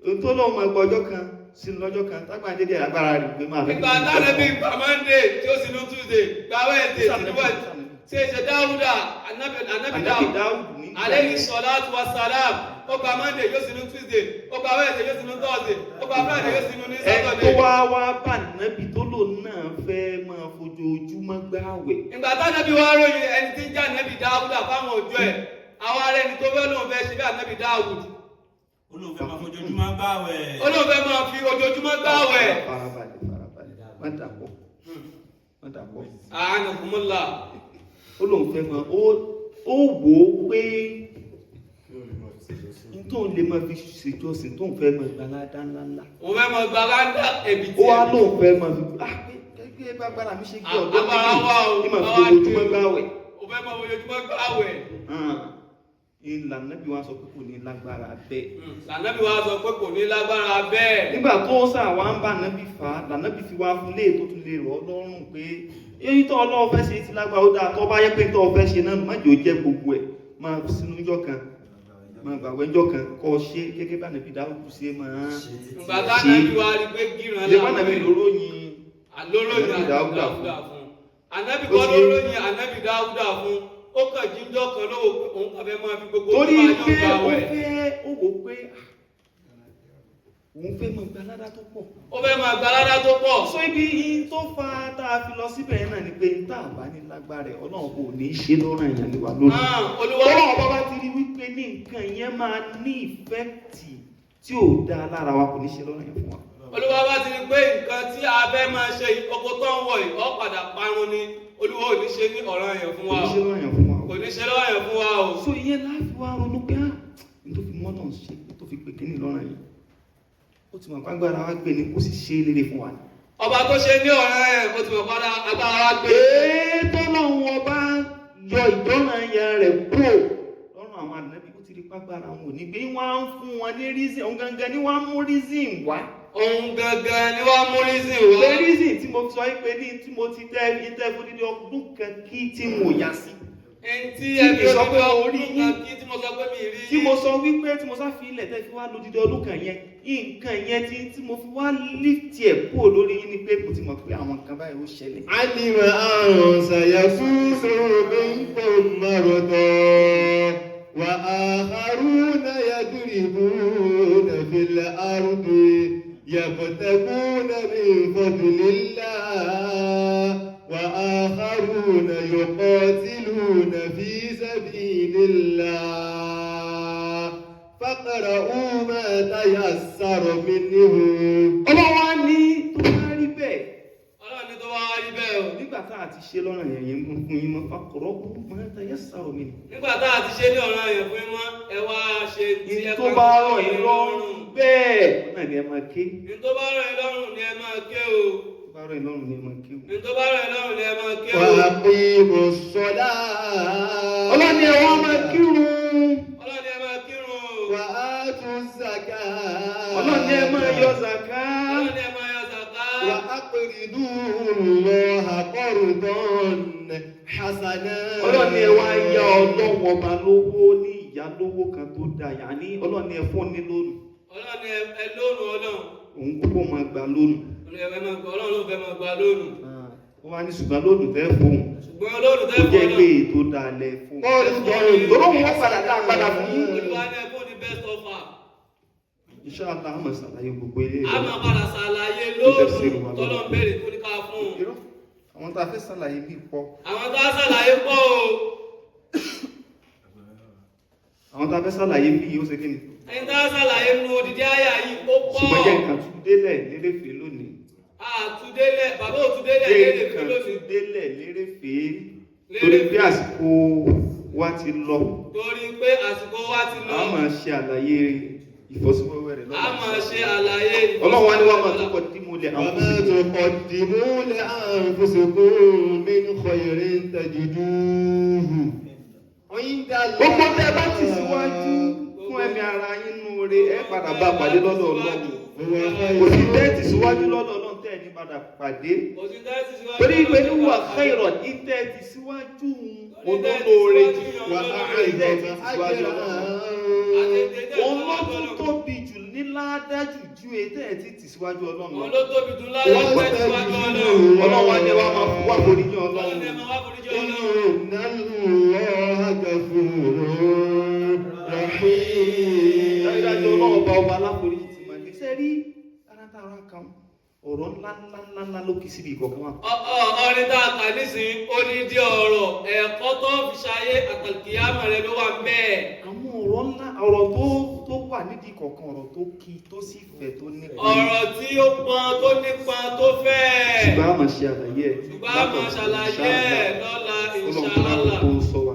Ohun tó lóun máa gbọ́ ọjọ́ kan sínú lọ́jọ́ kan tágbà dé díẹ̀ agbára rẹ̀ gbé máa fẹ́. Ìgbà táwọn bí gba Monday tí ó sinú Tuesday gba Wednesday tí wọ́n ṣe ṣe Dáúdà Ànábì Dáúdù ní. alayhi salatu wa salam ó gba Monday yóò sinú Tuesday ó gba Wednesday yóò sinú Thursday ó gba Friday yóò sinú ní Saturday. Ẹ tó wá bá Ànábì tó lò náà fẹ́ máa fojoojúmọ́ gbààwẹ̀. Ìgbà táwọn Ànábì wá ròyìn ẹni tí ń jẹ́ Ànábì Dáúdà fáwọn òjò ẹ̀ àwọn ará ẹni tó fẹ́ lóun fẹ́ ṣe bí Ànábì Dáúdù. Olóòfẹ́ máa fojoojúmọ́ gbààwẹ̀. Olóòfẹ́ máa fi ojoojúmọ́ gbààwẹ̀. Farabalẹ̀. Má dàpọ̀. A'anakumullah. Ó lóun fẹ́ máa ó wò ó pé tóun lè máa fi ṣèjọsìn tóun fẹ́ máa gba aládá ńláńlá. Òun fẹ́ máa gba aládá ẹ̀bì tí. Ó wá lóun fẹ́ máa fi gẹ́gẹ́ bá agbára mi ṣe gbé ọ̀dọ́ méjì ní máa fi ojoojúmọ́ gbààwẹ̀. Òun fẹ́ máa ojoojúmọ́ gbààwẹ̀. Ìlànà bí wọ́n sọ pé kò ní lágbára bẹ́ẹ̀. Lànàbí wa sọ pé kò ní lágbára bẹ́ẹ̀. Nígbà tó sà wá ń bá nàbí fà á, lànàbí fi wá fún lé tó tún lè rọ̀ lọ́rùn pé èyí tó Ọlọ́run fẹ́ ṣe ti lágbára ó dáa tó bá yẹ pé tó fẹ́ ṣe náà má jò jẹ́ gbogbo ẹ̀ máa sínú ìjọ kan máa gbàgbé ìjọ kan kọ́ ṣe gẹ́gẹ́ bá nàbí Dáúdù ṣe máa ṣe. Ìgbà tá nàbí wa rí pé gíran lè bá nàbí lóróyìn Ànábì kọ́ lóróyìn Ànábì Dáúdà fún. ó kàn jíjọ́ kan lówó pé òun kàfẹ́ máa fi gbogbo torí ọdún pé ayọ̀ ó gbà wẹ̀. fẹ́ ó wò pé òun fẹ́ mọ gbalada tó pọ̀. ó fẹ́ máa gbalada tó pọ̀. sọ ibi yìí tó fa tá a fi lọ síbẹ̀ náà ni pé tá a bá ní lágbára ẹ̀ ọlọ́run kò ní í ṣe lọ́rùn èèyàn ní wa lórí. Olúwa ọlọ́run bá bá ti rí wípé ní nǹkan yẹn máa ní ìfẹ́ẹ̀tì tí ò dáa lára wa kò ní ṣe lọ́rùn yẹn fún wa. Olúwa bá ti rí pé nǹkan tí a fẹ́ máa ṣe oko tó ń wọ̀ yìí ó padà parun ni Olúwa ò ní ṣe ní ọ̀ranyàn fún wa kò ní ṣe lọ́rùn yẹn fún wa. kò ní ṣe lọ́ranyàn fún wa o. so ìyẹn láti wá ronú pé tó fi mọ́tò ṣe tó fi pè kíní lọ́rùn yẹn ó ti mọ̀ pàgbára wa gbé ni kó sì ṣe é lére fún wa. ọba tó ṣe ní ọ̀ranyàn ó ti mọ̀ padà agbára wa gbé. tọ́lọ́run ọba yọ ìdọ́ràn yẹn rẹ̀ kúrò lọ́rùn àwọn ànábì ó ti rí pàgbára wọn ò ní gbé wọ́n á ń fún wọn ní reason òun gangan ni wọ́n á mú reason wá. òun gangan ni wọ́n mú reason wá. pé reason tí mo sọ pé ní tí mo ti tẹ́ fún dídí ọdún kan kí tí mo yà sí. ẹntì ẹbí sọ pé ọdún orí kan kí tí mo sọ pé mi rí. tí mo sọ wípé tí mo sá fi ilẹ̀ tẹ́ fi wá lódìdí ọdún kan yẹn nǹkan yẹn tí mo fi wá lift ẹ̀ kúrò lórí yín ni pé mo ti mọ̀ pé àwọn nǹkan báyìí ó ṣẹlẹ̀. علم أن سيكون منكم مرضى وآخرون يضربون في الأرض يبتغون من فضل الله وآخرون يقاتلون في سبيل الله فاقرؤوا ما تيسر منه. ọlọ́wọ́ á ní tó bá rí bẹ́ẹ̀ Ọlọ́run ní tó wá rí bẹ́ẹ̀ o. nígbà tá a ti ṣe lọ́rọ̀ yẹn yẹn fún yín mọ́ fàkọ̀rọ̀ kú máa ta yẹ sàrọ̀ mi. nígbà tá a ti ṣe ní ọ̀ranyàn fún yín mọ́ ẹ wá ṣe tí ẹ tó bá rọ̀ yín lọ́rùn bẹ́ẹ̀ náà ni ẹ máa ké. ní tó bá rọ̀ yín lọ́rùn ni ẹ máa ké o. tó bá rọ̀ yín lọ́rùn ni ẹ máa ké o. ní tó bá rọ̀ yín lọ́rùn ni ẹ máa ké o. وأقيموا الصلاة. ọlọ́ni ẹ wá máa kírun. Ọlọ́run ẹ máa kírun o. وآتوا الزكاة. ọlọ́ni ẹ máa yọ zàká. Ọlọ́run ẹ máa yọ zàká. وأقرضوا الله قرضا حسنا. ọlọ́ni ẹ wá yá ọlọ́wọ́ ọba lówó ní ìyá lówó kan tó da yàní ọlọ́ni ẹ fún ní lónìí. Ọlọ́run ẹ lónìí Ọlọ́run. òun kúkú máa gbà lónìí. Ọlọ́run ló fẹ́ máa gba lónìí. ó wá ní ṣùgbọ́n lónìí tẹ́ fóun. ṣùgbọ́n lónìí ó tẹ́ jẹ́ fún pé Ọlọ́run. ètò dalẹ̀ fún. قرضا tọ́lọ́ wọn padà dá padà fún yín. Olúwa ní ẹkún ní best offer. Inshallah a máa ṣàlàyé gbogbo ilé a máa padà ṣàlàyé Tafsir lóòrùn wa tọ́lọ̀ ń béèrè tó ní ká fún un. irọ́ àwọn tá a fẹ́ ṣàlàyé bí pọ̀ àwọn tó á ṣàlàyé pọ̀ o. àwọn tá a fẹ́ ṣàlàyé bí yóò ṣe kí ni ẹni tó á ṣàlàyé nu odidi àyà yìí ó pọ̀. ṣùgbọ́n jẹ́ nǹkan tún délẹ̀ lérèfé lónìí àtúndélẹ̀ bàbá òtúndélẹ̀ jẹ́ léde nǹkan fún lónìí. tún délẹ̀ lérèfé torí pé àsìkò wa ti lọ torí pé àsìkò wa ti lọ. a máa ṣe àlàyé ìfọ́síwẹ́wẹ́ rẹ̀ a máa ṣe àlàyé. ọlọ́run wa ni wọ́n máa tó kọ́ tí mo lè àwọn وما تقدموا لأنفسكم من خير تجدوه عند الله. gbogbo tẹ́ bá ti síwájú fún ẹ̀mí ara yín nú re ẹ padà bá pàdé lọ́dọ̀ ọlọ́run kò sí tẹ́ẹ̀tì síwájú lọ́dọ̀ ọlọ́run tẹ́ẹ̀ ní padà pàdé torí pé ní wà khayra ní tẹ́ẹ̀tì síwájú olólóore jù wà áàrẹ̀ tẹ́ẹ̀tì síwájú ọlọ́run òun ló tún tóbi jù ní ládájú ju tẹ́ẹ̀tì tì síwájú ọlọ́run Òun lọ ló tóbi jù láyé ọgbẹ́ tí wá gbọ́ Ọlọ́run. ọlọ́run wa ni wàá máa fún wà forí ní Ọlọ́run ọlọ́run ẹ máa wá foríjì Ọlọ́run. إن الله غفور رحيم. dájúdájú ọlọ́run ọba ọba aláforí ti máa ní sẹ́rí arántàrà kan ọ̀rọ̀ ńlá ló kí síbi ìkọ̀kan wa. Ọrin tá a kà nísìn odidi ọ̀rọ̀ ẹ̀kọ́ tó fi ṣayé àtàkìyàmọ̀ rẹ̀ ló wà ń bẹ́ẹ̀. àwọn ọ̀rọ̀ ńlá ọ̀rọ̀ tó wà nídìí kọ̀ọ̀kan ọ̀rọ̀ tó kí tó sì fẹ̀ tó nípa. Ọ̀rọ̀ tí ó pọn tó nípọn tó fẹ́. ṣùgbọ́n a máa ṣe àlàyé ẹ̀. Ṣùgbọ́n a máa ṣàlàyé ẹ̀ lọ́la Ọlọ́run inshallah. kó sọ wá.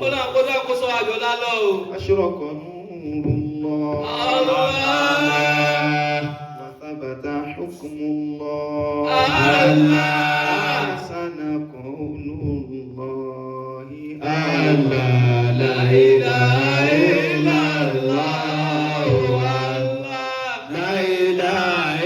Ọlọ́run kó dákóso àjọ lálọ́ o. aṣọ́rọ̀kọ̀ nurullah. Allah. wa thabata hukmullah. Allah. ahsana qawlullahi. Allah la ilaha illallah. Allah. La ilaha